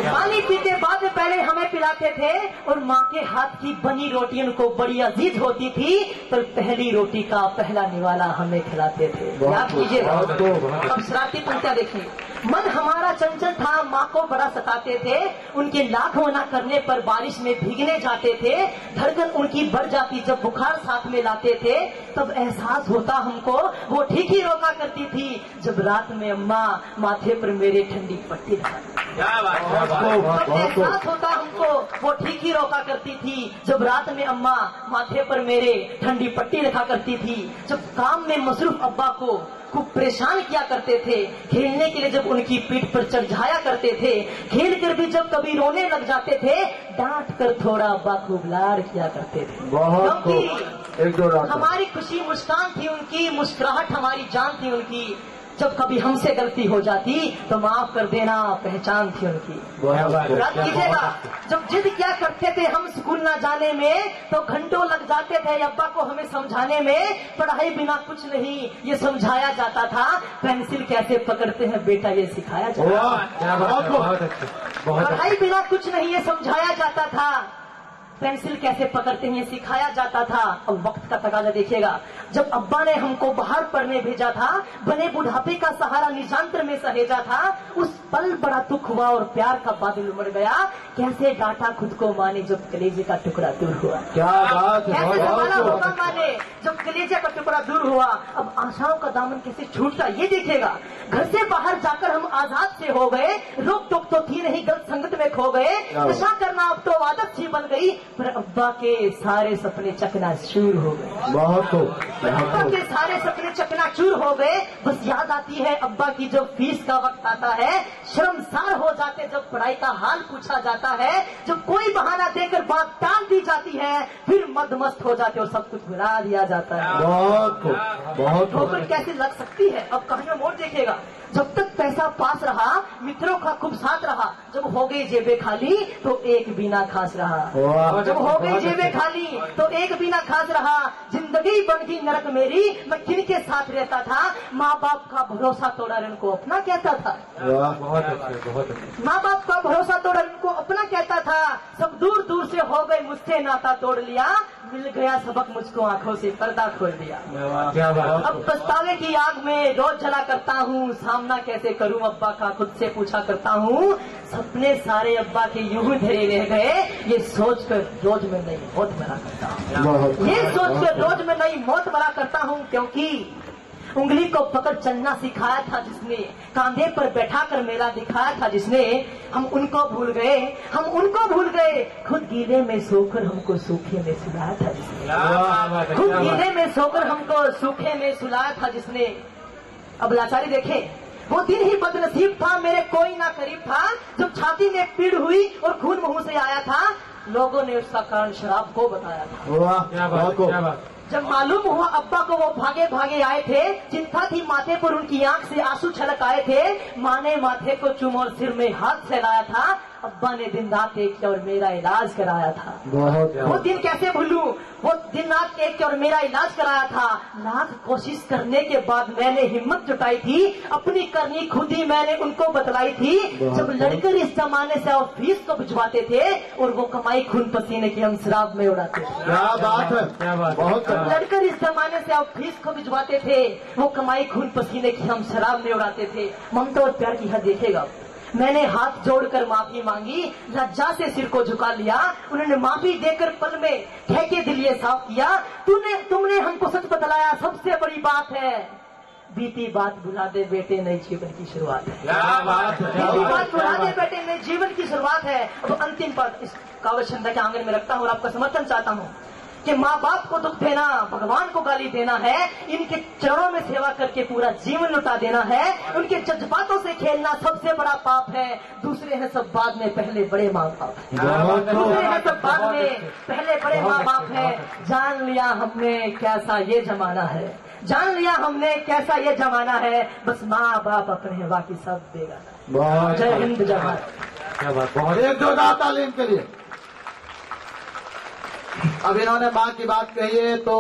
पानी पीते बाद में पहले हमें पिलाते थे। और माँ के हाथ की बनी रोटी उनको बड़ी अजीज होती थी, पर पहली रोटी का पहला निवाला हमें खिलाते थे। याद कीजिए। अब शरारती पंक्तियां देखिए। मन हमारा चंचल था, माँ को बड़ा सताते थे, उनके लाख मना करने पर बारिश में भीगने जाते थे। धड़कन उनकी बढ़ जाती जब बुखार साथ में लाते थे, तब एहसास होता हमको वो ठीक ही रोका करती थी, जब रात में अम्मा माथे पर मेरे ठंडी पट्टी एहसास होता हमको वो ठीक ही रोका करती थी, जब रात में अम्मा माथे पर मेरे ठंडी पट्टी रखा करती थी। जब काम में मसरूफ अब्बा को खूब परेशान किया करते थे, खेलने के लिए जब उनकी पीठ पर चढ़ जाया करते थे, खेल कर भी जब कभी रोने लग जाते थे, डांट कर थोड़ा अब्बा खूब लाड़ किया करते थे। क्योंकि हमारी खुशी मुस्कान थी उनकी, मुस्कुराहट हमारी जान थी उनकी। जब कभी हमसे गलती हो जाती तो माफ कर देना पहचान थी उनकी। याद कीजिएगा, जब जिद क्या करते थे हम स्कूल ना जाने में तो घंटों लग जाते थे अब्बा को हमें समझाने में। पढ़ाई बिना कुछ नहीं ये समझाया जाता था, पेंसिल कैसे पकड़ते हैं बेटा ये सिखाया जाता था। पढ़ाई बिना कुछ नहीं ये समझाया जाता था, पेंसिल कैसे पकड़ते हैं ये सिखाया जाता था। अब वक्त का तकाजा देखिएगा, जब अब्बा ने हमको बाहर पढ़ने भेजा था, बने बुढ़ापे का सहारा निजांतर में सहेजा था, उस पल बड़ा दुख हुआ और प्यार का बादल उमड़ गया। कैसे डांटा खुद को माने जब कलेजे का टुकड़ा दूर हुआ। क्या बात है, कैसे संभाला होगा माने जब कलेजे का टुकड़ा दूर हुआ। अब आशाओं का दामन कैसे छूटता ये देखिएगा। घर से बाहर जाकर हम आजाद से हो गए, रोक टोक तो थी नहीं, गलत संगत में खो गए, नशा करना अब तो आदत सी बन गई। पर अब्बा के सारे सपने चकनाचूर हो गए। बहुत अब्बा के सारे सपने चकनाचूर हो गए। बस याद आती है अब्बा की जब फीस का वक्त आता है, शर्मसार हो जाते जब पढ़ाई का हाल पूछा जाता है, जब कोई बहाना देकर बात टाल दी जाती है, फिर मदमस्त हो जाते और सब कुछ भुला दिया जाता है। बहुत ठोकर कैसे लग सकती है। अब कहानी मोड़ देखिएगा, जब तक पैसा पास रहा, मित्रों का खूब साथ रहा, जब हो गई जेबें खाली तो एक बिना खास रहा। जब हो गई जेबें खाली तो एक बिना खास रहा। जिंदगी बन गई नरक मेरी, मैं किनके साथ रहता था, माँ बाप का भरोसा तोड़ा उनको अपना कहता था। बहुत अच्छे। माँ बाप का भरोसा तोड़ा उनको अपना कहता था। सब दूर दूर से हो गए, मुझसे नाता तोड़ लिया, मिल गया सबक मुझको आंखों से पर्दा खोल दिया। क्या बात। अब पछतावे की आग में रोज जला करता हूँ, सामना कैसे करूँ अब्बा का खुद से पूछा करता हूँ। सपने सारे अब्बा के यूं ही धरे रह गए, ये सोच कर रोज में नई मौत मरा करता हूँ। ये सोच कर रोज में नई मौत मरा करता हूँ, क्योंकि उंगली को पकड़ चलना सिखाया था जिसने, कांधे पर बैठाकर मेला दिखाया था जिसने, हम उनको भूल गए, हम उनको भूल गए। खुद गीले में सोकर हमको सूखे में सुलाया था जिसने, खुद गीले में सोकर हमको सूखे में सुलाया था जिसने। अब लाचारी देखे, वो दिन ही बदनसीब था, मेरे कोई ना करीब था, जब छाती में पीड़ हुई और खून मुंह से आया था। लोगों ने उसका कारण शराब को बताया था। क्या बात। जब मालूम हुआ अब्बा को वो भागे भागे आए थे, चिंता थी माथे पर उनकी आंख से आंसू छलक आए थे। माँ ने माथे को चूम और सिर में हाथ फैलाया था। अब्बा ने दिन रात एक किया और मेरा इलाज कराया था। वो दिन कैसे भूलूं, वो दिन रात एक किया और मेरा इलाज कराया था। लाख कोशिश करने के बाद मैंने हिम्मत जुटाई थी, अपनी करनी खुद ही मैंने उनको बतलाई थी। जब लड़कर इस जमाने से और फीस को भिजवाते थे और वो कमाई खून पसीने की हम शराब में उड़ाते थे। क्या बात है, क्या बात। बहुत लड़कर इस जमाने से और फीस को भिजवाते थे, वो कमाई खून पसीने की हम शराब में उड़ाते थे। ममता और प्यार की हद देखेगा। मैंने हाथ जोड़कर माफी मांगी, लज्जा से सिर को झुका लिया। उन्होंने माफी देकर पल में कह के दिल ये साफ किया, तुमने हमको सच बतलाया, सबसे बड़ी बात है। बीती बात भुला दे बेटे, नई जीवन की शुरुआत है। बीती बात भुला दे बेटे, नई जीवन की शुरुआत है। अब अंतिम बात इस कावड़ छंदा के आंगन में रखता हूँ और आपका समर्थन चाहता हूँ कि माँ बाप को दुख देना, भगवान को गाली देना है, इनके चरणों में सेवा करके पूरा जीवन लुटा देना है, उनके जज्बातों से खेलना सबसे बड़ा पाप है। दूसरे हैं सब बाद में, पहले बड़े माँ बाप है। दूसरे हैं सब बाद में, पहले बड़े माँ बाप है। जान लिया हमने कैसा ये जमाना है, जान लिया हमने कैसा ये जमाना है। बस माँ बाप अपने हैं, बाकी सब देगा। जय हिंद, जय भारत। क्या बात। बहुत एक जोरदार तालीम के लिए। अब इन्होंने माँ की बात कही है तो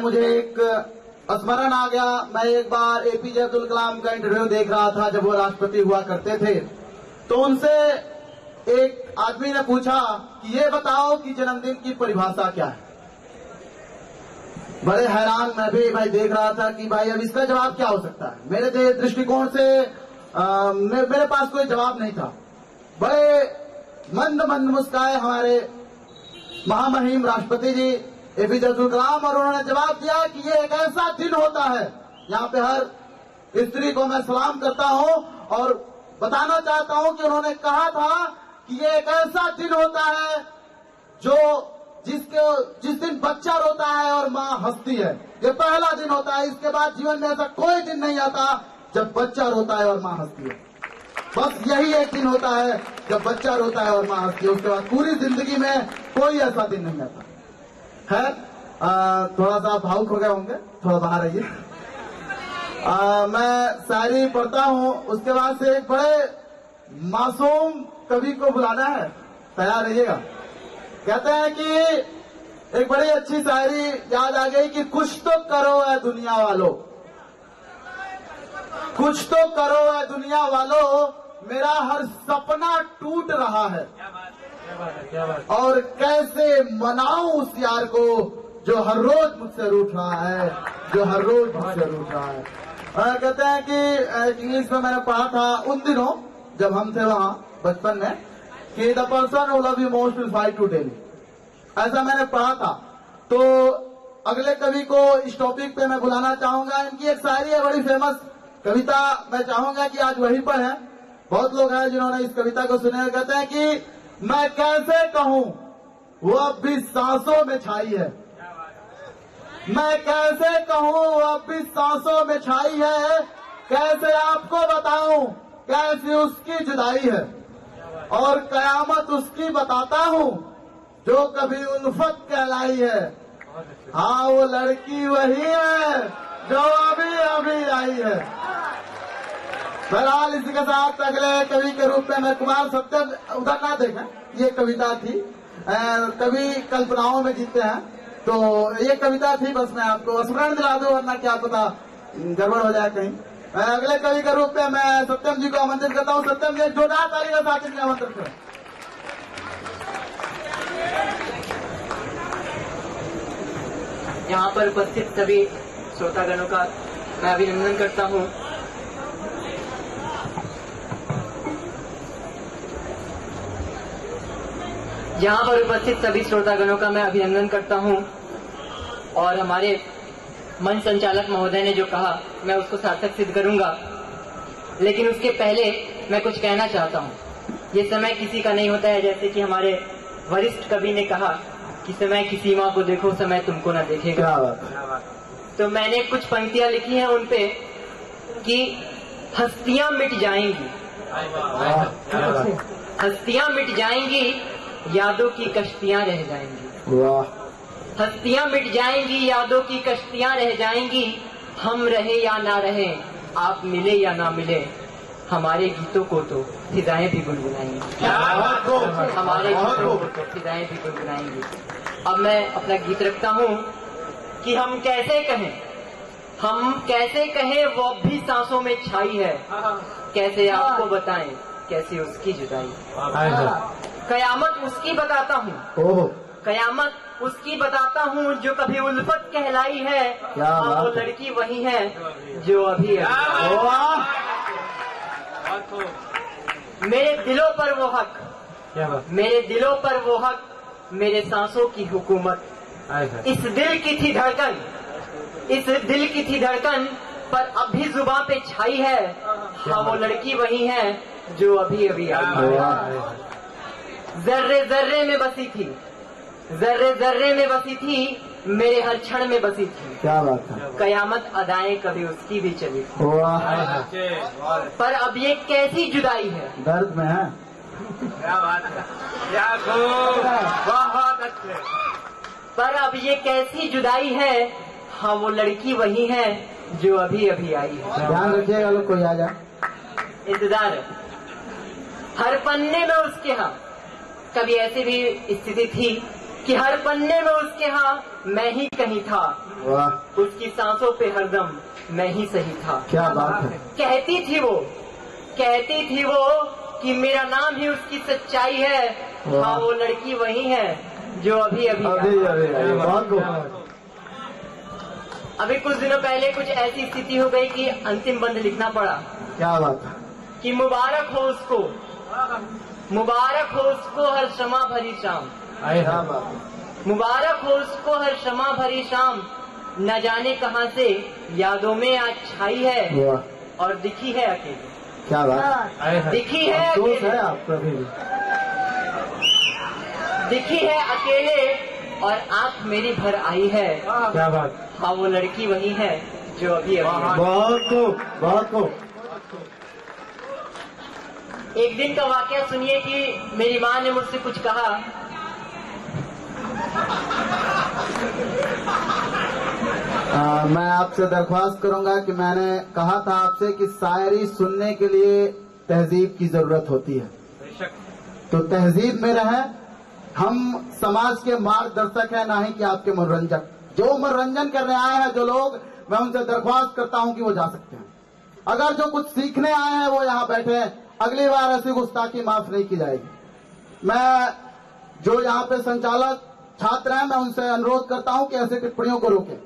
मुझे एक स्मरण आ गया। मैं एक बार एपीजे अब्दुल कलाम का इंटरव्यू देख रहा था जब वो राष्ट्रपति हुआ करते थे। तो उनसे एक आदमी ने पूछा कि ये बताओ कि जन्मदिन की परिभाषा क्या है। बड़े हैरान मैं भी भाई देख रहा था कि भाई अब इसका जवाब क्या हो सकता है। मेरे दृष्टिकोण से मेरे पास कोई जवाब नहीं था। बड़े मंद मंद मुस्काए हमारे महामहिम राष्ट्रपति जी एपीजे अब्दुल कलाम, और उन्होंने जवाब दिया कि ये एक ऐसा दिन होता है, यहाँ पे हर स्त्री को मैं सलाम करता हूँ और बताना चाहता हूँ कि उन्होंने कहा था कि ये एक ऐसा दिन होता है जो जिस दिन बच्चा रोता है और माँ हंसती है। ये पहला दिन होता है, इसके बाद जीवन में ऐसा कोई दिन नहीं आता जब बच्चा रोता है और माँ हंसती है। बस यही एक दिन होता है जब बच्चा रोता है और माँ हंसती है। उसके बाद पूरी जिंदगी में कोई ऐसा दिन नहीं आता है। थोड़ा सा भावुक हो गए होंगे, थोड़ा बाहर आइए। मैं शायरी पढ़ता हूँ, उसके बाद से एक बड़े मासूम कवि को बुलाना है, तैयार रहिएगा। कहते हैं कि एक बड़ी अच्छी शायरी याद आ गई कि कुछ तो करो है दुनिया वालों, कुछ तो करो है दुनिया वालों, मेरा हर सपना टूट रहा है। और कैसे मनाऊं उस यार को जो हर रोज मुझसे रूठ रहा है, जो हर रोज मुझसे रूठ रहा है। कहते हैं कि इंग्लिश में मैंने पढ़ा था उन दिनों जब हम थे वहां बचपन में कि the person who love you most will fight to daily, ऐसा मैंने पढ़ा था। तो अगले कवि को इस टॉपिक पे मैं बुलाना चाहूंगा। इनकी एक शायरी है बड़ी फेमस कविता, मैं चाहूंगा कि आज वहीं पर है। बहुत लोग हैं जिन्होंने इस कविता को सुने। कहते हैं कि मैं कैसे कहूं वो अब भी सांसों में छाई है, मैं कैसे कहूं वो अब भी सांसों में छाई है, कैसे आपको बताऊं कैसी उसकी जुदाई है, और कयामत उसकी बताता हूं जो कभी उल्फत कहलाई है। हाँ वो लड़की वही है जो अभी अभी आई है। फिलहाल इसी के साथ अगले कवि के रूप में मैं कुमार सत्यम, उधर ना देखें, ये कविता थी। कवि कल्पनाओं में जीते हैं, तो ये कविता थी, बस मैं आपको स्मरण दिला दूं, वरना क्या पता गड़बड़ हो जाए कहीं। अगले कवि के रूप में मैं सत्यम जी को आमंत्रित करता हूँ। सत्यम जी एक जोरदार ताली के साथ इन्हें आमंत्रित करें। यहाँ पर उपस्थित सभी श्रोतागणों का मैं अभिनंदन करता हूँ। यहाँ पर उपस्थित सभी श्रोतागणों का मैं अभिनंदन करता हूँ, और हमारे मंच संचालक महोदय ने जो कहा मैं उसको सार्थक सिद्ध करूंगा। लेकिन उसके पहले मैं कुछ कहना चाहता हूँ। ये समय किसी का नहीं होता है, जैसे कि हमारे वरिष्ठ कवि ने कहा कि समय की सीमा को देखो, समय तुमको न देखेगा। तो मैंने कुछ पंक्तियां लिखी हैं उन पे कि हस्तियां मिट जाएंगी, हस्तियां मिट जाएंगी, यादों की कश्तियां रह जाएंगी। हस्तियां मिट जाएंगी, यादों की कश्तियां रह जाएंगी। हम रहे या ना रहे, आप मिले या ना मिले, हमारे गीतों को तो फिजाएं भी गुनगुनाएंगी, हमारे गीतों को तो फिजाएं भी गुनगुनाएंगी। अब मैं अपना गीत रखता हूँ कि हम कैसे कहें, हम कैसे कहें वो अब भी सांसों में छाई है, कैसे आपको बताएं कैसी उसकी जुदाई। कयामत उसकी बताता हूँ, कयामत उसकी बताता हूँ जो कभी उल्फत कहलाई है। वो लड़की वही है जो अभी मेरे दिलों पर वो हक, मेरे दिलों पर वो हक, मेरे सांसों की हुकूमत। इस दिल की थी धड़कन, इस दिल की थी धड़कन, पर अभी जुबां पे छाई है। हाँ वो लड़की वही है जो अभी अभी आई है। जर्रे जर्रे में बसी थी, जर्रे जर्रे में बसी थी, मेरे हर क्षण में बसी थी। क्या बात है। कयामत अदाएं कभी उसकी भी चली थी, पर अब ये कैसी जुदाई है। दर्द में है। क्या बात है, क्या खूब, बहुत अच्छे। पर अब ये कैसी जुदाई है। हाँ वो लड़की वही है जो अभी अभी आई है। ध्यान रखिएगा लोग कोई आ जाए। इंतजार है हर पन्ने में उसके। हाँ कभी ऐसी भी स्थिति थी कि हर पन्ने में उसके यहाँ मैं ही कहीं था। वाह, उसकी सांसों पे हरदम मैं ही सही था। क्या बात है। कहती थी वो, कहती थी वो कि मेरा नाम ही उसकी सच्चाई है। हाँ वो लड़की वही है जो अभी अभी अभी कुछ दिनों पहले कुछ ऐसी स्थिति हो गई कि अंतिम बंद लिखना पड़ा। क्या बात है। कि मुबारक हो उसको, मुबारक हो उसको हर क्षमा भरी शाम। क्या बात है। मुबारक हो उसको हर क्षमा भरी शाम, न जाने कहां से यादों में आज छाई है और दिखी है अकेले। क्या बात है। दिखी है दोस्त है आपका भी। दिखी है अकेले और आंख मेरी भर आई है। क्या बात। हाँ वो लड़की वही है जो अभी अभी। बहुत खूब, बहुत खूब। एक दिन का वाकया सुनिए कि मेरी माँ ने मुझसे कुछ कहा। मैं आपसे दरख्वास्त करूंगा कि मैंने कहा था आपसे कि शायरी सुनने के लिए तहजीब की जरूरत होती है, तो तहजीब में रहे। हम समाज के मार्गदर्शक हैं, ना ही कि आपके मनोरंजक। जो मनोरंजन करने आए हैं जो लोग, मैं उनसे दरख्वास्त करता हूं कि वो जा सकते हैं। अगर जो कुछ सीखने आए हैं वो यहाँ बैठे हैं, अगली बार ऐसी गुस्ताखी माफ नहीं की जाएगी। मैं जो यहाँ पे संचालक छात्र हैं, मैं उनसे अनुरोध करता हूं कि ऐसी टिप्पणियों को रोकें,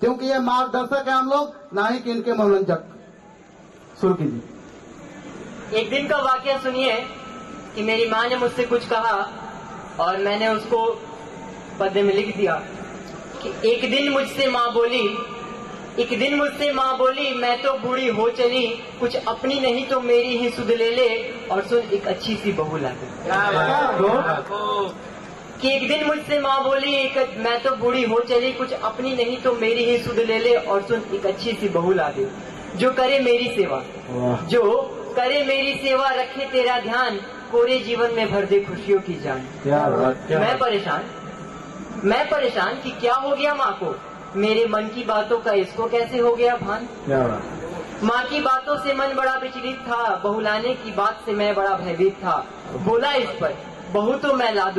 क्योंकि ये मार्गदर्शक है हम लोग, ना ही कि इनके मनोरंजक। शुरू कीजिए। एक दिन का वाकया सुनिए कि मेरी माँ ने मुझसे कुछ कहा और मैंने उसको पद्य में लिख दिया कि एक दिन मुझसे माँ बोली मैं तो बूढ़ी हो चली, कुछ अपनी नहीं तो मेरी ही सुध ले ले और सुन एक अच्छी सी बहू ला दे। कि एक दिन मुझसे माँ बोली मैं तो बूढ़ी हो चली, कुछ अपनी नहीं तो मेरी ही सुध ले ले और सुन एक अच्छी सी बहू ला दे, जो करे मेरी सेवा, रखे तेरा ध्यान, कोरे जीवन में भर दे खुशियों की जान। मैं परेशान कि क्या हो गया माँ को, मेरे मन की बातों का इसको कैसे हो गया भान। माँ की बातों से मन बड़ा विचलित था, बहू लाने की बात से मैं बड़ा भयभीत था। बोला इस पर बहू तो मैं ला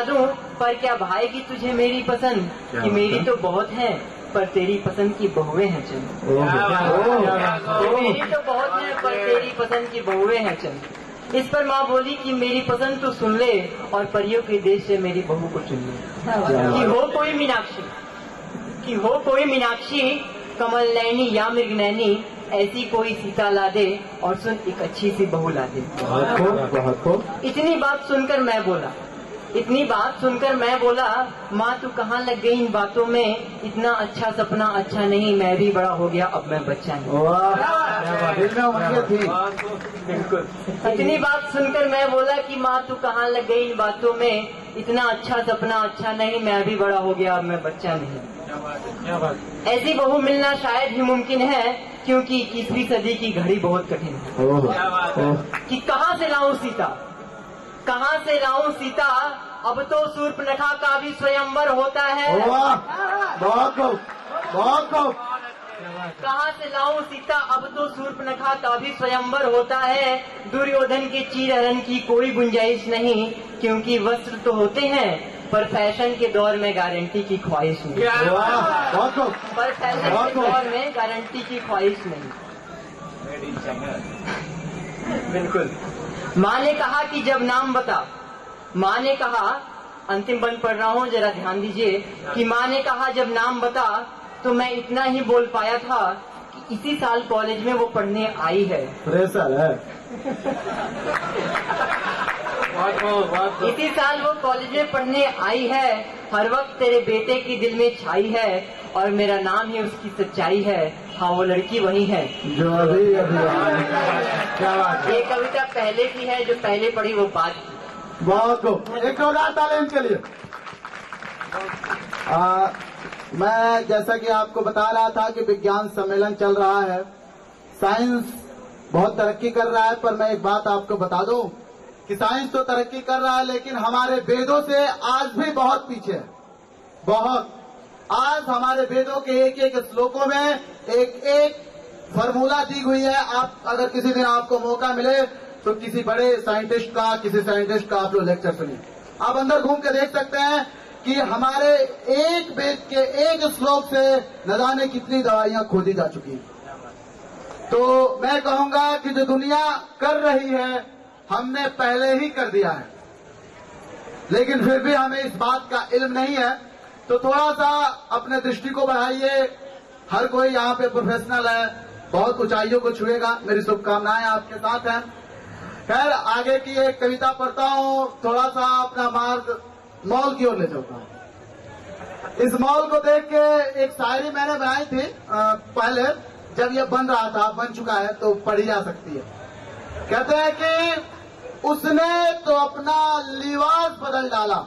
दूं, पर क्या भाएगी तुझे मेरी पसंद, कि मेरी तो बहुत है पर तेरी पसंद की बहुएं हैं चंद। मेरी तो बहुत है पर तेरी पसंद की बहुएं हैं चंद। इस पर माँ बोली कि मेरी पसंद तो सुन ले और परियों के देश से मेरी बहू को चुन ले। कि हो कोई मीनाक्षी कमल नैनी या मृग नैनी, ऐसी कोई सीता ला दे और सुन एक अच्छी सी बहू ला दे। इतनी बात सुनकर मैं बोला माँ तू कहाँ लग गई इन बातों में, इतना अच्छा सपना अच्छा नहीं, मैं भी बड़ा हो गया अब मैं बच्चा नहीं। बिल्कुल। इतनी बात सुनकर मैं बोला कि माँ तू कहाँ लग गई इन बातों में, इतना अच्छा सपना अच्छा नहीं, मैं भी बड़ा हो गया अब मैं बच्चा नहीं। ऐसी बहू मिलना शायद ही मुमकिन है, क्योंकि 21वीं सदी की घड़ी बहुत कठिन है। कि कहाँ से लाऊं सीता, अब तो शूर्पणखा का भी स्वयंवर होता है। बहुत खूब। कहाँ से लाऊं सीता, अब तो शूर्पणखा का भी स्वयंवर होता है। दुर्योधन के चीरहरण की कोई गुंजाइश नहीं, क्योंकि वस्त्र तो होते हैं पर फैशन के दौर में गारंटी की ख्वाहिश नहीं। बिल्कुल। माँ ने कहा कि जब नाम बता, माँ ने कहा, अंतिम बंद पढ़ रहा हूँ जरा ध्यान दीजिए, कि माँ ने कहा जब नाम बता, तो मैं इतना ही बोल पाया था कि इसी साल कॉलेज में वो पढ़ने आई है। प्रेशर है। इसी साल वो कॉलेज में पढ़ने आई है, हर वक्त तेरे बेटे की दिल में छाई है, और मेरा नाम ही उसकी सच्चाई है। हाँ वो लड़की वही है जो अभी ये कविता पहले की है, जो पहले पढ़ी वो बात की। बहुत खूब, एक और तालीम के लिए। मैं जैसा कि आपको बता रहा था कि विज्ञान सम्मेलन चल रहा है, साइंस बहुत तरक्की कर रहा है, पर मैं एक बात आपको बता दूं कि साइंस तो तरक्की कर रहा है, लेकिन हमारे वेदों से आज भी बहुत पीछे है। बहुत। आज हमारे वेदों के एक एक श्लोकों में एक एक फॉर्मूला दी हुई है। आप अगर किसी दिन आपको मौका मिले तो किसी बड़े साइंटिस्ट का, किसी साइंटिस्ट का आप लोग लेक्चर सुनिए। आप अंदर घूम के देख सकते हैं कि हमारे एक वेद के एक श्लोक से न जाने कितनी दवाइयां खोदी जा चुकी हैं। तो मैं कहूंगा कि जो दुनिया कर रही है हमने पहले ही कर दिया है, लेकिन फिर भी हमें इस बात का इल्म नहीं है। तो थोड़ा सा अपने दृष्टि को बढ़ाइए। हर कोई यहाँ पे प्रोफेशनल है, बहुत ऊंचाइयों को छुएगा। मेरी शुभकामनाएं आपके साथ हैं। खैर आगे की एक कविता पढ़ता हूँ, थोड़ा सा अपना मार्ग मॉल की ओर ले चलता हूँ। इस मॉल को देख के एक शायरी मैंने बनाई थी पहले, जब ये बन रहा था, बन चुका है तो पढ़ी जा सकती है। कहते हैं कि उसने तो अपना लिबास बदल डाला,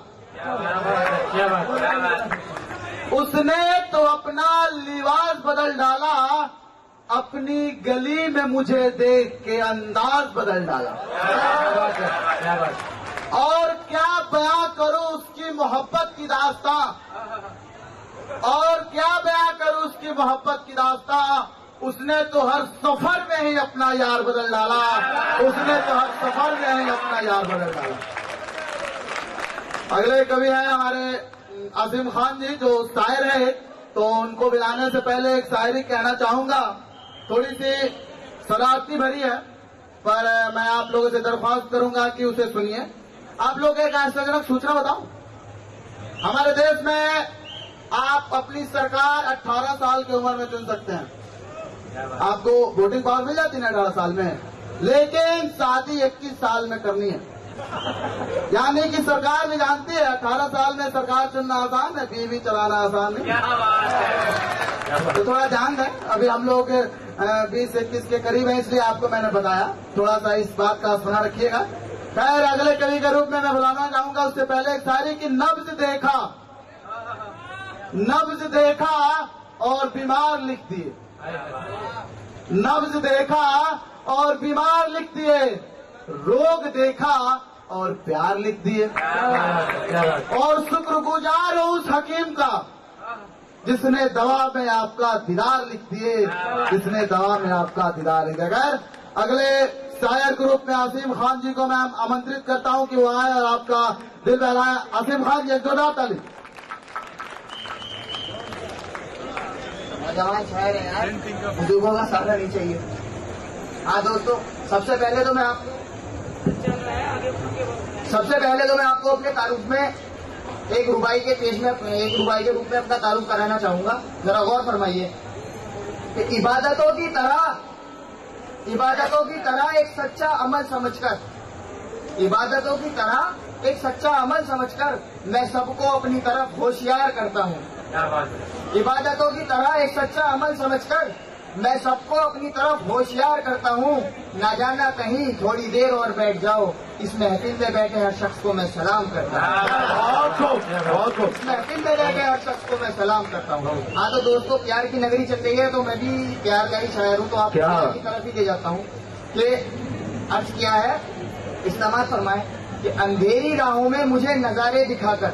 उसने तो अपना लिबास बदल डाला, अपनी गली में मुझे देख के अंदाज बदल डाला। और क्या बयां करूं उसकी मोहब्बत की दास्तां, और क्या बयां करूं उसकी मोहब्बत की दास्तां। उसने तो हर सफर में ही अपना यार बदल डाला, उसने तो हर सफर में ही अपना यार बदल डाला। अगले कवि हैं हमारे आसिम खान जी, जो शायर है, तो उनको बुलाने से पहले एक शायरी कहना चाहूंगा। थोड़ी सी शरारती भरी है, पर मैं आप लोगों से दरख्वास्त करूंगा कि उसे सुनिए। आप लोग एक आश्चर्यजनक सूचना बताऊं, हमारे देश में आप अपनी सरकार 18 साल की उम्र में चुन सकते हैं। आपको वोटिंग पावर मिल जाती है ना 18 साल में, लेकिन शादी 21 साल में करनी है। यानी कि सरकार भी जानती है 18 साल में सरकार चुनना आसान है, बीवी चलाना आसान नहीं। तो थोड़ा ध्यान दें, अभी हम लोग 20-21 के करीब है, इसलिए आपको मैंने बताया। थोड़ा सा इस बात का स्मरण रखिएगा। खैर, अगले कवि के रूप में मैं बुलाना चाहूंगा। उससे पहले एक शायरी की नब्ज देखा और बीमार लिख दिए। नब्ज देखा और बीमार लिख दिए, रोग देखा और प्यार लिख दिए। और शुक्रगुजार हूं उस हकीम का जिसने दवा में आपका दीदार लिख दिए, जिसने दवा में आपका दीदार लिख दिया। अगले शायर के रूप में आसिम खान जी को मैं आमंत्रित करता हूं कि वो आए और आपका दिल बहलाए। आसिम खान जी, एक जोरदार ताली। जवान शायर है यार, बुजुर्गों का सहारा नहीं चाहिए। हाँ दोस्तों, सबसे पहले तो मैं आपको अपने तारुफ में एक रुबाई के रूप में अपना तारुफ कराना चाहूंगा। जरा गौर फरमाइए कि इबादतों की तरह एक सच्चा अमल समझकर मैं सबको अपनी तरफ होशियार करता हूँ। इबादतों की तरह एक सच्चा अमल समझकर मैं सबको अपनी तरफ होशियार करता हूँ। ना जाना कहीं थोड़ी देर और बैठ जाओ, इस महफिल में बैठे हर शख्स को मैं सलाम करता हूँ। इस महफिल में बैठे हर शख्स को मैं सलाम करता हूँ। हाँ तो दोस्तों, प्यार की नगरी चल रही है, तो मैं भी प्यार का ही शायर हूँ, तो आप प्यार की तरफ ही ले जाता हूँ। कि अर्ज क्या है, इस्तेमाल फरमाए कि अंधेरी राहों में मुझे नजारे दिखाकर,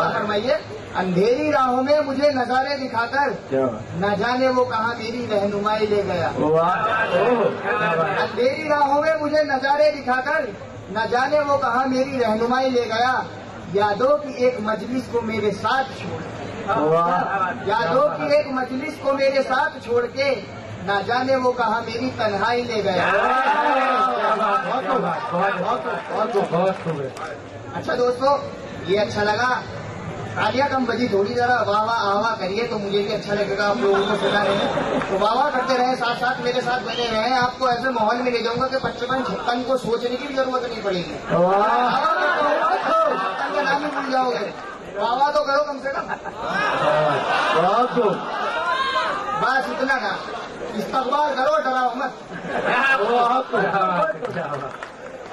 फरमाइए, अंधेरी राहों में मुझे नजारे दिखाकर न जाने वो कहाँ मेरी रहनुमाई ले गया। अंधेरी राहों में मुझे नजारे दिखाकर न जाने वो कहाँ मेरी रहनुमाई ले गया। यादों की एक मजलिस को मेरे साथ छोड़ के न जाने वो कहाँ मेरी तन्हाई ले गया। अच्छा दोस्तों, ये अच्छा लगा। तालियां कम बजी, थोड़ी जरा वाह वाह आवा करिए तो मुझे भी अच्छा लगेगा। आप लोगों को सुना रहे हैं तो वाह वाह करते रहे, साथ साथ मेरे साथ बने रहे। आपको ऐसे माहौल में ले जाऊंगा कि 55-56 को सोचने की भी जरूरत नहीं पड़ेगी। 56 का नाम ही भूल जाओगे। वाह वाह तो करो कम से कम। बस इतना ना, इस्तकबाल करो, डराओ मत।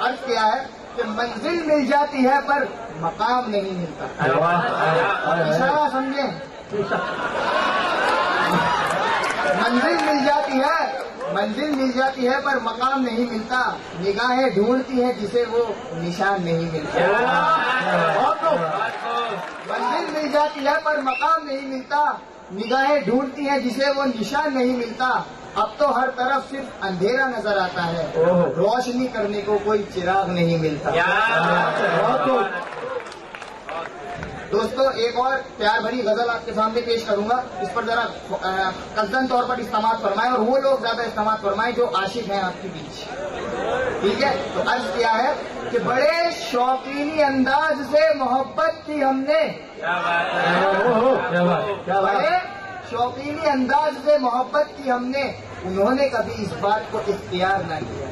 अर्ज क्या है कि मंजिल मिल जाती है पर मकाम नहीं मिलता। इशारा समझे, मंजिल मिल जाती है पर मकाम नहीं मिलता। निगाहें ढूंढती हैं जिसे वो निशान नहीं मिलता। मंजिल मिल जाती है पर मकाम नहीं मिलता, निगाहें ढूंढती हैं जिसे वो निशान नहीं मिलता। अब तो हर तरफ सिर्फ अंधेरा नजर आता है, रोशनी करने को कोई चिराग नहीं मिलता। दोस्तों, एक और प्यार भरी गजल आपके सामने पेश करूंगा। इस पर जरा कसदन तौर पर इस्तेमाल फरमाएं, और वो लोग ज्यादा इस्तेमाल फरमाएं जो आशिक हैं आपके बीच। ठीक है, तो अर्ज क्या है कि बड़े शौकीनी अंदाज से मोहब्बत की हमने, बड़े शौकीनी अंदाज से मोहब्बत की हमने, उन्होंने कभी इस बात को इख्तियार न किया।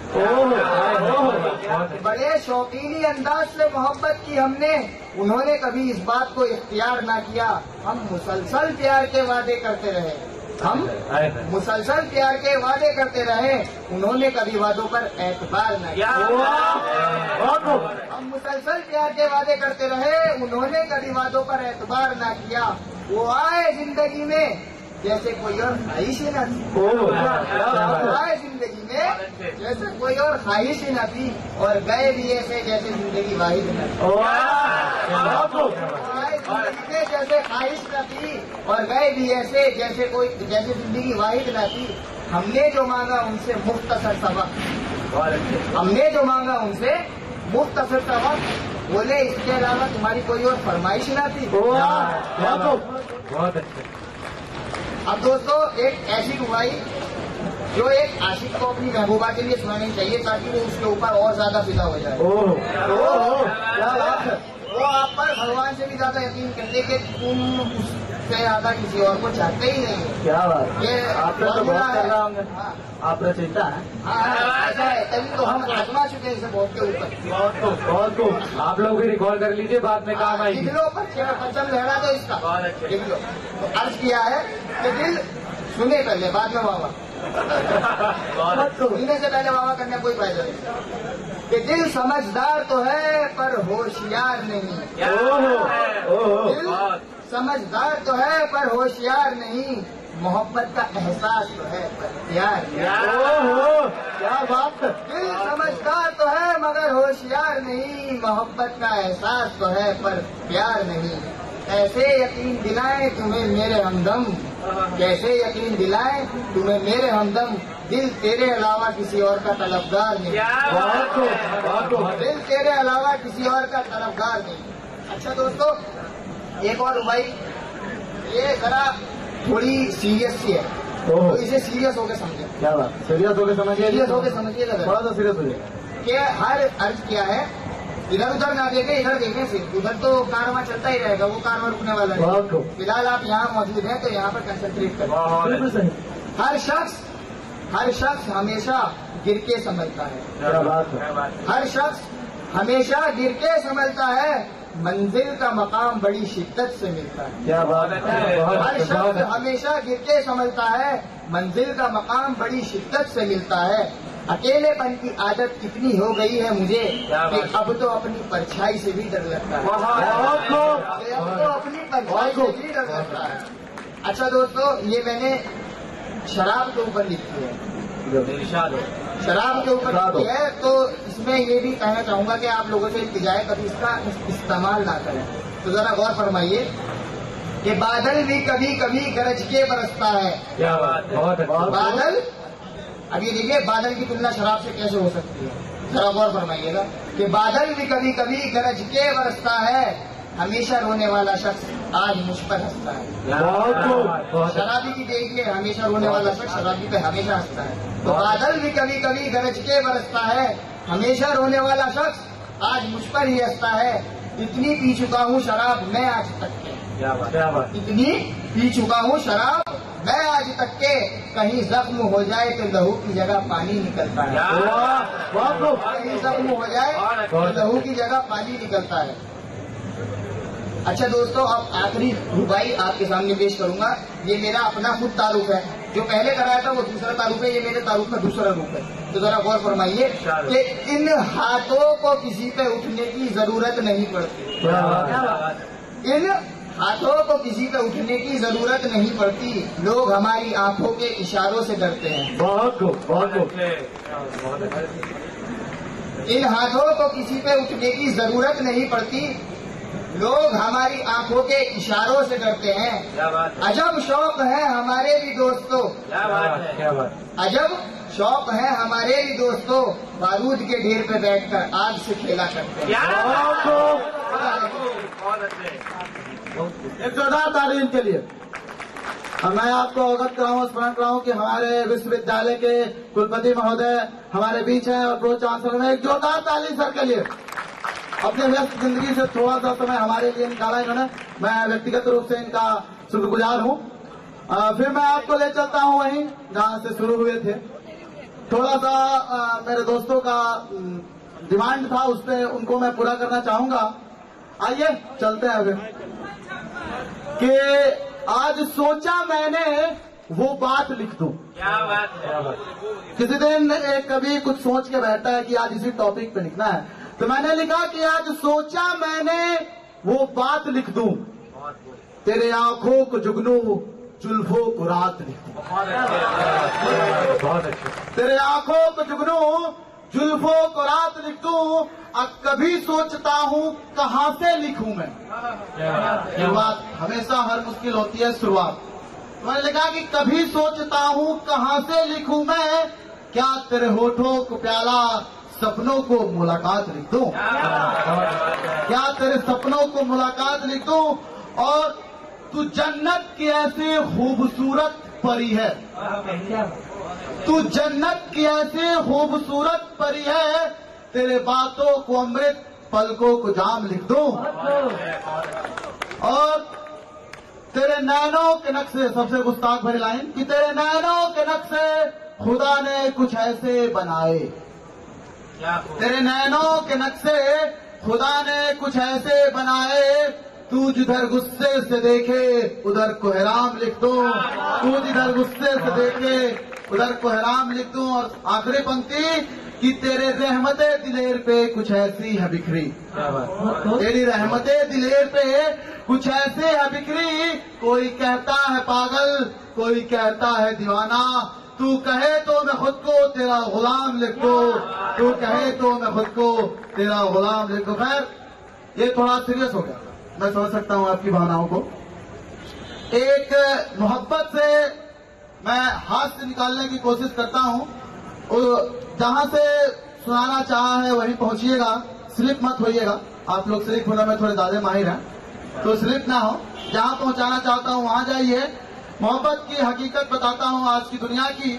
बड़े शौकीनी अंदाज से मोहब्बत की हमने, उन्होंने कभी इस बात को इख्तियार न किया। हम मुसलसल प्यार के वादे करते रहे, उन्होंने कभी वादों पर एतबार न किया। हम मुसलसल प्यार के वादे करते रहे, उन्होंने कभी वादों पर एतबार न किया। वो आए जिंदगी में जैसे कोई और ख्वाहिश ही न थी, आए जिंदगी में जैसे कोई और ख्वाहिश ही न थी, और गए भी ऐसे जैसे जिंदगी वाहिद न थी। आए जिंदगी जैसे ख्वाहिश न थी और गए भी ऐसे जैसे जिंदगी वाहिद न थी। हमने जो मांगा उनसे मुख्तसर सबक, हमने जो मांगा उनसे मुख्तसर सबक, बोले इसके अलावा तुम्हारी कोई और फरमाइश ना थी। बहुत अच्छे। अब दोस्तों एक ऐसी दुआई जो एक आशिक को अपनी महबूबा के लिए सुनानी चाहिए ताकि वो उसके ऊपर और ज्यादा फिदा हो जाए। वो आप पर भगवान से भी ज्यादा यकीन कर ले कि तुम उससे ज्यादा किसी और को चाहते ही नहीं है। क्या बात, ये आपने तो बहुत कर रहा होंगे, आप रचयिता है। ऐसा है, तभी तो हम आजमा चुके हैं इसे बहुत के ऊपर। बहुत खूब। आप लोग भी रिकॉर्ड कर लीजिए, बाद में काम आएगी। लिख लो परचम लहरा दो इसका, लिख लो। तो अर्ज किया है कि दिल सुने पहले बाद में वावा, सुनने से पहले वावा करने कोई फायदा नहीं। कि दिल समझदार तो है पर होशियार नहीं, दिल समझदार तो है पर होशियार नहीं, मोहब्बत का एहसास तो है पर प्यार। क्या बात। दिल समझदार तो है मगर होशियार नहीं, मोहब्बत का एहसास तो है पर प्यार नहीं। कैसे यकीन दिलाएं तुम्हें मेरे हमदम, कैसे यकीन दिलाएं तुम्हें मेरे हमदम, दिल तेरे अलावा किसी और का तलबगार नहीं, दिल तेरे अलावा किसी और का तलबगार नहीं। अच्छा दोस्तों एक और भाई, ये जरा थोड़ी सीरियस सी है, तो इसे सीरियस होकर समझे। क्या बात, सीरियस होकर समझिए, सीरियस होकर समझिएगा, थोड़ा सा सीरियस हो जाए। कि हर अर्ज किया है इधर उधर ना देखे, इधर देखने से उधर तो कारवां चलता ही रहेगा, वो कारवां रुकने वाला नहीं। फिलहाल आप यहाँ मौजूद हैं तो यहाँ पर कंसंट्रेट करें। हर शख्स हमेशा गिर के संभलता है, क्या बात है। हर शख्स हमेशा गिर के संभलता है, मंजिल का मकाम बड़ी शिद्दत से मिलता है। क्या बात है। हर शख्स हमेशा गिर के संभलता है, मंजिल का मकाम बड़ी शिद्दत से मिलता है। अकेलेपन की आदत इतनी हो गई है मुझे कि अब तो अपनी परछाई से भी डर लगता है, अब तो अपनी परछाई से भी डर लगता है। अच्छा दोस्तों ये मैंने शराब के ऊपर लिखी है, शराब के ऊपर लिखी है, तो इसमें ये भी कहना चाहूंगा कि आप लोगों से इल्तिजा है कभी इसका इस्तेमाल ना करें। तो जरा गौर फरमाइए कि बादल भी कभी कभी गरज के बरसता है। क्या बात, बहुत बादल, अभी देखिए बादल की तुलना शराब से कैसे हो सकती है, जरा गौर फरमाइएगा कि बादल भी कभी कभी गरज के बरसता है, हमेशा रोने वाला शख्स आज मुझ पर हंसता है। शराबी की देखिए, हमेशा रोने वाला शख्स शराबी पे हमेशा हंसता है। तो बादल भी कभी कभी गरज के बरसता है, हमेशा रोने वाला शख्स आज मुझ पर ही हंसता है। इतनी पी चुका हूँ शराब मैं आज तक के, इतनी पी चुका हूँ शराब मैं आज तक के, कहीं जख्म हो जाए तो लहू की जगह पानी निकलता है, कहीं जख्म हो जाए तो लहू की जगह पानी निकलता है। अच्छा दोस्तों अब आखिरी रुबाई आपके सामने पेश करूंगा। ये मेरा अपना खुद तारुफ है, जो पहले कराया था वो दूसरा तारुफ है, ये मेरे तारुफ का दूसरा रूप है। तो जरा गौर फरमाइए कि इन हाथों को किसी पे उठने की जरूरत नहीं पड़ती, इन हाथों को किसी पे उठने की जरूरत नहीं पड़ती, लोग हमारी आंखों के इशारों से डरते हैं। इन हाथों को किसी पे उठने की जरूरत नहीं पड़ती, लोग हमारी आंखों के इशारों से डरते हैं। अजब शौक है हमारे भी दोस्तों, अजब शौक है हमारे भी दोस्तों, बारूद के ढेर पे बैठकर आग से खेला करते हैं। एक जोरदार ताली इनके लिए। और मैं आपको अवगत कराऊं, स्मरण कराऊं कि हमारे विश्वविद्यालय के कुलपति महोदय हमारे बीच हैं और प्रो चांसलर में। एक जोरदार ताली सर के लिए। अपने व्यस्त जिंदगी से थोड़ा सा समय हमारे लिए निकाला इन्होंने, मैं व्यक्तिगत रूप से इनका शुक्रगुजार हूं। फिर मैं आपको ले चलता हूं वहीं जहां से शुरू हुए थे। थोड़ा सा मेरे दोस्तों का डिमांड था, उस पर उनको मैं पूरा करना चाहूंगा। आइए चलते हैं अभी। कि आज सोचा मैंने वो बात लिख दूं। क्या बात है। किसी दिन एक कभी कुछ सोच के बैठा है कि आज इसी टॉपिक पे लिखना है, तो मैंने लिखा कि आज सोचा मैंने वो बात लिख दूं, तेरे आंखों को जुगनू जुल्फों को रात लिख दूं। बहुत अच्छे। तेरे आंखों को जुगनू जुल्फों को रात लिख दूं, अब कभी सोचता हूँ कहाँ से लिखूं मैं। शुरुआत हमेशा हर मुश्किल होती है शुरुआत। मैंने लिखा कि कभी सोचता हूँ कहाँ से लिखूं मैं, क्या तेरे होठों को प्याला सपनों को मुलाकात लिख दूं, क्या तेरे सपनों को मुलाकात लिख दूं। और तू जन्नत की ऐसी खूबसूरत परी है, तू जन्नत की ऐसी खूबसूरत परी है, तेरे बातों को अमृत पलकों को जाम लिख दूं। और तेरे नैनों के नक्शे, सबसे गुस्ताख भरी लाइन, कि तेरे नैनों के नक्शे खुदा ने कुछ ऐसे बनाए, तेरे नैनों के नक्शे खुदा ने कुछ ऐसे बनाए, तू जिधर गुस्से से देखे उधर कोहराम लिख दो, तू जिधर गुस्से से देखे उधर कोहराम लिख दूं। और आखिरी पंक्ति कि तेरे रहमते दिलेर पे कुछ ऐसी है बिखरी, तेरी रहमते दिलेर पे कुछ ऐसे है बिखरी, कोई कहता है पागल कोई कहता है दीवाना, तू कहे तो मैं खुद को तेरा गुलाम लिख दो, तू कहे तो मैं खुद को तेरा गुलाम लिख दो। खैर ये थोड़ा सीरियस हो गया, मैं समझ सकता हूँ आपकी भावनाओं को। एक मोहब्बत से मैं हास्य निकालने की कोशिश करता हूँ, जहाँ से सुनाना चाहा है वहीं पहुंचिएगा, स्लिप मत होइएगा। आप लोग स्लिप होने में थोड़े ज्यादा माहिर हैं, तो स्लिप ना हो। जहाँ पहुंचाना चाहता हूँ वहाँ जाइए। मोहब्बत की हकीकत बताता हूँ आज की दुनिया की,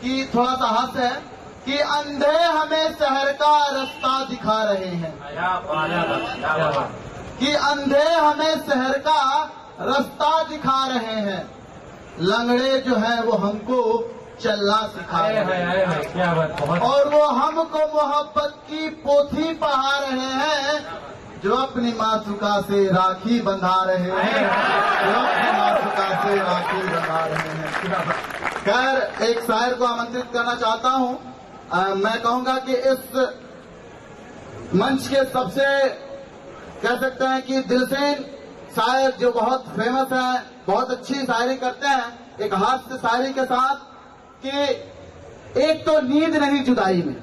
कि थोड़ा सा हास्य है कि अंधे हमें शहर का रास्ता दिखा रहे हैं, कि अंधे हमें शहर का रास्ता दिखा रहे हैं, लंगड़े जो है वो हमको चलना सिखा रहे हैं, और वो हमको मोहब्बत की पोथी पढ़ा रहे हैं, जो अपनी मातृका से राखी बंधा रहे हैं, जो अपनी मातृका से राखी बंधा रहे हैं। खैर एक शायर को आमंत्रित करना चाहता हूँ। मैं कहूँगा कि इस मंच के सबसे कह सकते हैं कि दिलसेन शायर जो बहुत फेमस है, बहुत अच्छी शायरी करते हैं, एक हास्य शायरी के साथ कि एक तो नींद नहीं जुदाई में,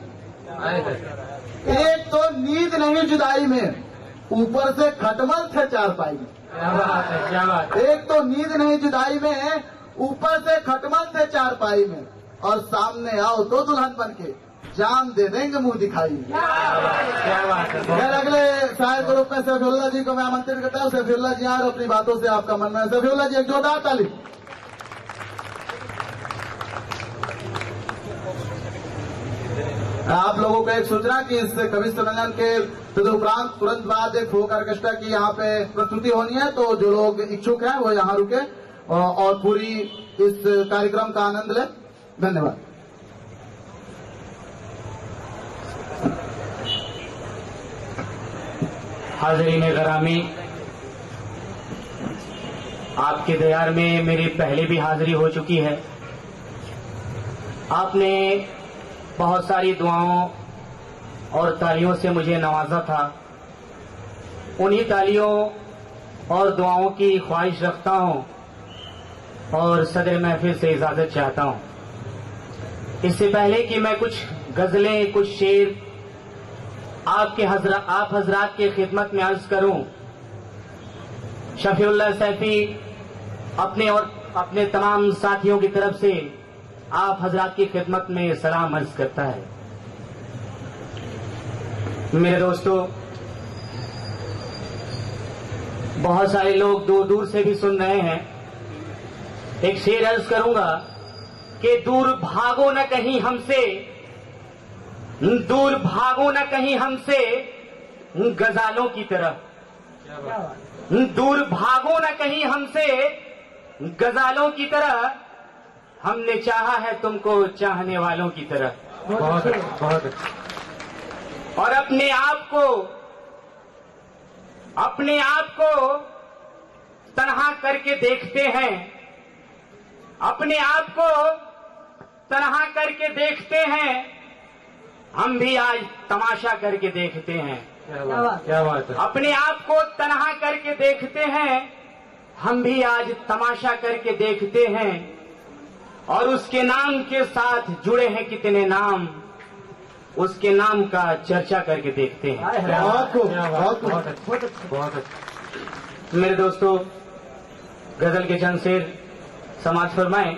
एक तो नींद नहीं जुदाई में, ऊपर से खटमल थे चारपाई में। क्या बात है। एक तो नींद नहीं जुदाई में, ऊपर से खटमल थे चारपाई में, और सामने आओ तो दुल्हन बन के जान दे देंगे मुंह दिखाई। क्या बात है। अगले शायर के रूप में सैफुल्लाह जी को मैं आमंत्रित करता हूँ। सैफुल्लाह जी यार अपनी बातों से आपका मन में। सैफुल्लाह जी एक जोरदार ताली। आप लोगों को एक सूचना कि इस कवि सम्मेलन के तदुपरांत तुरंत बाद एक फोक ऑर्केस्ट्रा की यहाँ पे प्रस्तुति होनी है, तो जो लोग इच्छुक हैं वो यहाँ रुके और पूरी इस कार्यक्रम का आनंद लें। धन्यवाद। हाज़रीन ग़रामी, आपके दयार में मेरी पहले भी हाजिरी हो चुकी है। आपने बहुत सारी दुआओं और तालियों से मुझे नवाजा था। उन्हीं तालियों और दुआओं की ख्वाहिश रखता हूं और सदर महफिल से इजाजत चाहता हूं। इससे पहले कि मैं कुछ गजलें, कुछ शेर आप हजरात के खिदमत में अर्ज करूं, शफीउल्लाह सैफी अपने और अपने तमाम साथियों की तरफ से आप हजरात की खिदमत में सलाम अर्ज करता है। मेरे दोस्तों, बहुत सारे लोग दूर दूर से भी सुन रहे हैं। एक शेर अर्ज करूंगा कि दूर भागो न कहीं हमसे, दूर भागो न कहीं हमसे गजालों की तरह, दूर भागो न कहीं हमसे गजालों की तरह, हमने चाहा है तुमको चाहने वालों की तरह। बहुत और अपने आप को तन्हा करके देखते हैं, अपने आप को तन्हा करके देखते हैं, हम भी आज तमाशा करके देखते हैं। क्या बात है। अपने आप को तन्हा करके देखते हैं, हम भी आज तमाशा करके देखते हैं, और उसके नाम के साथ जुड़े हैं कितने नाम, उसके नाम का चर्चा करके देखते हैं। बहुत मेरे दोस्तों, गजल के चंद शेर समाज फरमाएं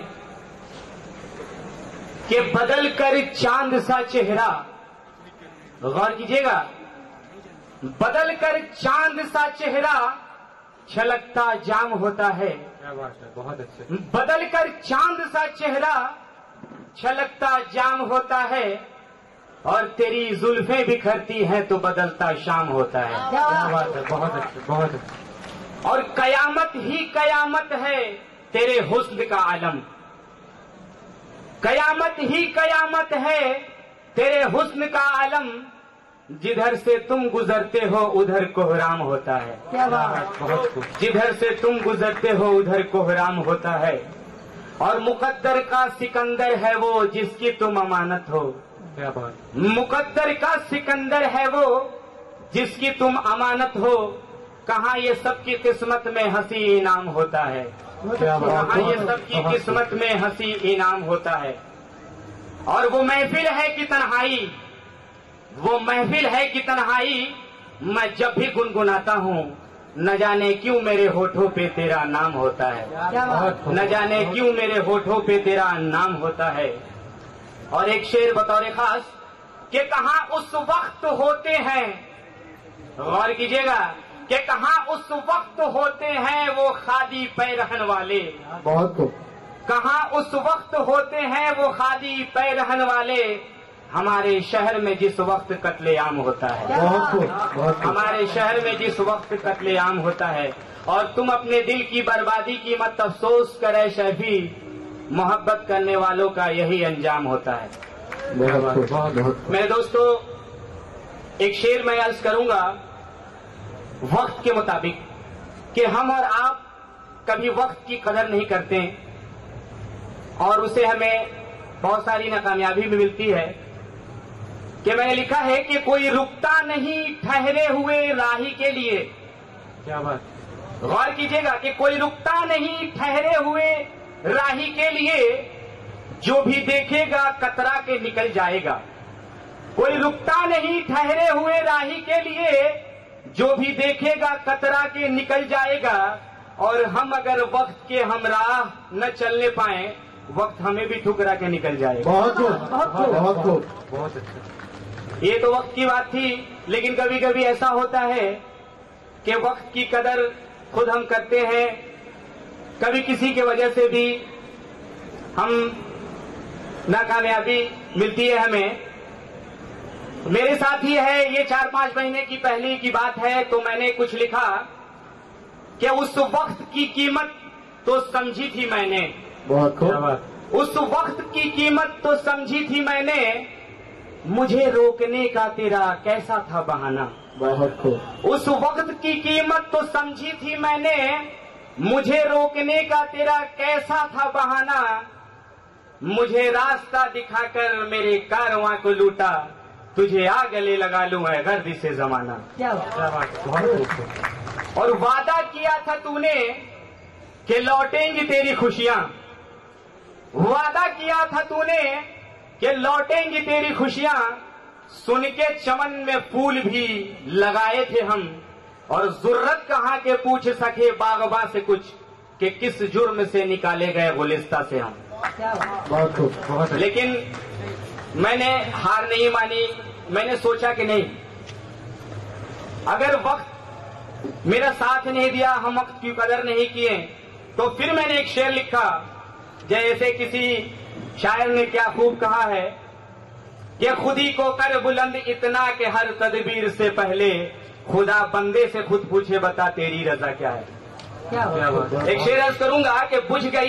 कि बदल कर चांद सा चेहरा, गौर कीजिएगा, बदल कर चांद सा चेहरा छलकता जाम होता है। क्या बात है, बहुत अच्छे। बदल कर चांद सा चेहरा छलकता जाम होता है, और तेरी जुल्फें बिखरती हैं तो बदलता शाम होता है। क्या बात है, बहुत अच्छे, बहुत अच्छे। और कयामत ही कयामत है तेरे हुस्न का आलम, कयामत ही कयामत है तेरे हुस्न का आलम, जिधर से तुम गुजरते हो उधर कोहराम होता है। क्या बात, बहुत खूब। जिधर से तुम गुजरते हो उधर कोहराम होता है, और मुकद्दर का सिकंदर है वो जिसकी तुम अमानत हो। क्या बात, मुकद्दर का सिकंदर है वो जिसकी तुम अमानत हो, कहाँ ये सबकी किस्मत में हंसी इनाम होता है। क्या बात, कहाँ ये सबकी किस्मत में हंसी इनाम होता है। और वो महफिल है कि तन्हाई, वो महफिल है कि तन्हाई, मैं जब भी गुनगुनाता हूँ न जाने क्यों मेरे होठों पे तेरा नाम होता है। बहुत खूब। न जाने क्यों मेरे होठों पे तेरा नाम होता है। और एक शेर बतौर खास कि कहाँ उस वक्त होते हैं, गौर कीजिएगा, कि कहाँ उस वक्त होते हैं वो खादी पैरहन वाले। बहुत खूब। कहाँ उस वक्त होते हैं वो खादी पैरहन वाले, हमारे शहर में जिस वक्त कत्लेआम होता है। बहुत खूब, बहुत खूब। हमारे शहर में जिस वक्त कत्लेआम होता है, और तुम अपने दिल की बर्बादी की मत अफसोस करे शैफी, मोहब्बत करने वालों का यही अंजाम होता है। बहुत खूब, बहुत। मेरे दोस्तों, एक शेर मैं अर्ज करूंगा वक्त के मुताबिक कि हम और आप कभी वक्त की कदर नहीं करते, और उसे हमें बहुत सारी नाकामयाबी भी मिलती है। कि मैंने लिखा है कि कोई रुकता नहीं ठहरे हुए राही के लिए। क्या बात, गौर कीजिएगा कि कोई रुकता नहीं ठहरे हुए राही के लिए, जो भी देखेगा कतरा के निकल जाएगा। कोई रुकता नहीं ठहरे हुए राही के लिए, जो भी देखेगा कतरा के निकल जाएगा। और हम अगर वक्त के हमराह न चलने पाए, वक्त हमें भी ठुकरा के निकल जाएगा। बहुत खूब, बहुत खूब। बहुत अच्छा। ये तो वक्त की बात थी, लेकिन कभी कभी ऐसा होता है कि वक्त की कदर खुद हम करते हैं, कभी किसी की वजह से भी हम नाकामयाबी मिलती है हमें। मेरे साथ ही है, ये 4-5 महीने की पहले की बात है, तो मैंने कुछ लिखा कि उस वक्त की कीमत तो समझी थी मैंने। बहुत खूब। उस वक्त की कीमत तो समझी थी मैंने, मुझे रोकने का तेरा कैसा था बहाना। बहुत खूब। उस वक्त की कीमत तो समझी थी मैंने, मुझे रोकने का तेरा कैसा था बहाना। मुझे रास्ता दिखाकर मेरे कारवां को लूटा, तुझे आ गले लगा लूं है गर्दी से जमाना। क्या बात, क्या बात, बहुत खूब। और वादा किया था तूने कि लौटेंगी तेरी खुशियां, वादा किया था तूने कि लौटेंगी तेरी खुशियां। सुन के चमन में फूल भी लगाए थे हम, और जुर्रत कहाँ के पूछ सके बागबां से कुछ, कि किस जुर्म से निकाले गए गुलिस्ता से हम। क्या बात, बहुत खूब, बहुत। लेकिन मैंने हार नहीं मानी। मैंने सोचा कि नहीं, अगर वक्त मेरा साथ नहीं दिया, हम वक्त की कदर नहीं किए, तो फिर मैंने एक शेर लिखा, जैसे किसी शायर ने क्या खूब कहा है कि खुदी को कर बुलंद इतना कि हर तदबीर से पहले खुदा बंदे से खुद पूछे बता तेरी रजा क्या है। क्या बात। एक शेर अर्ज करूंगा कि बुझ गई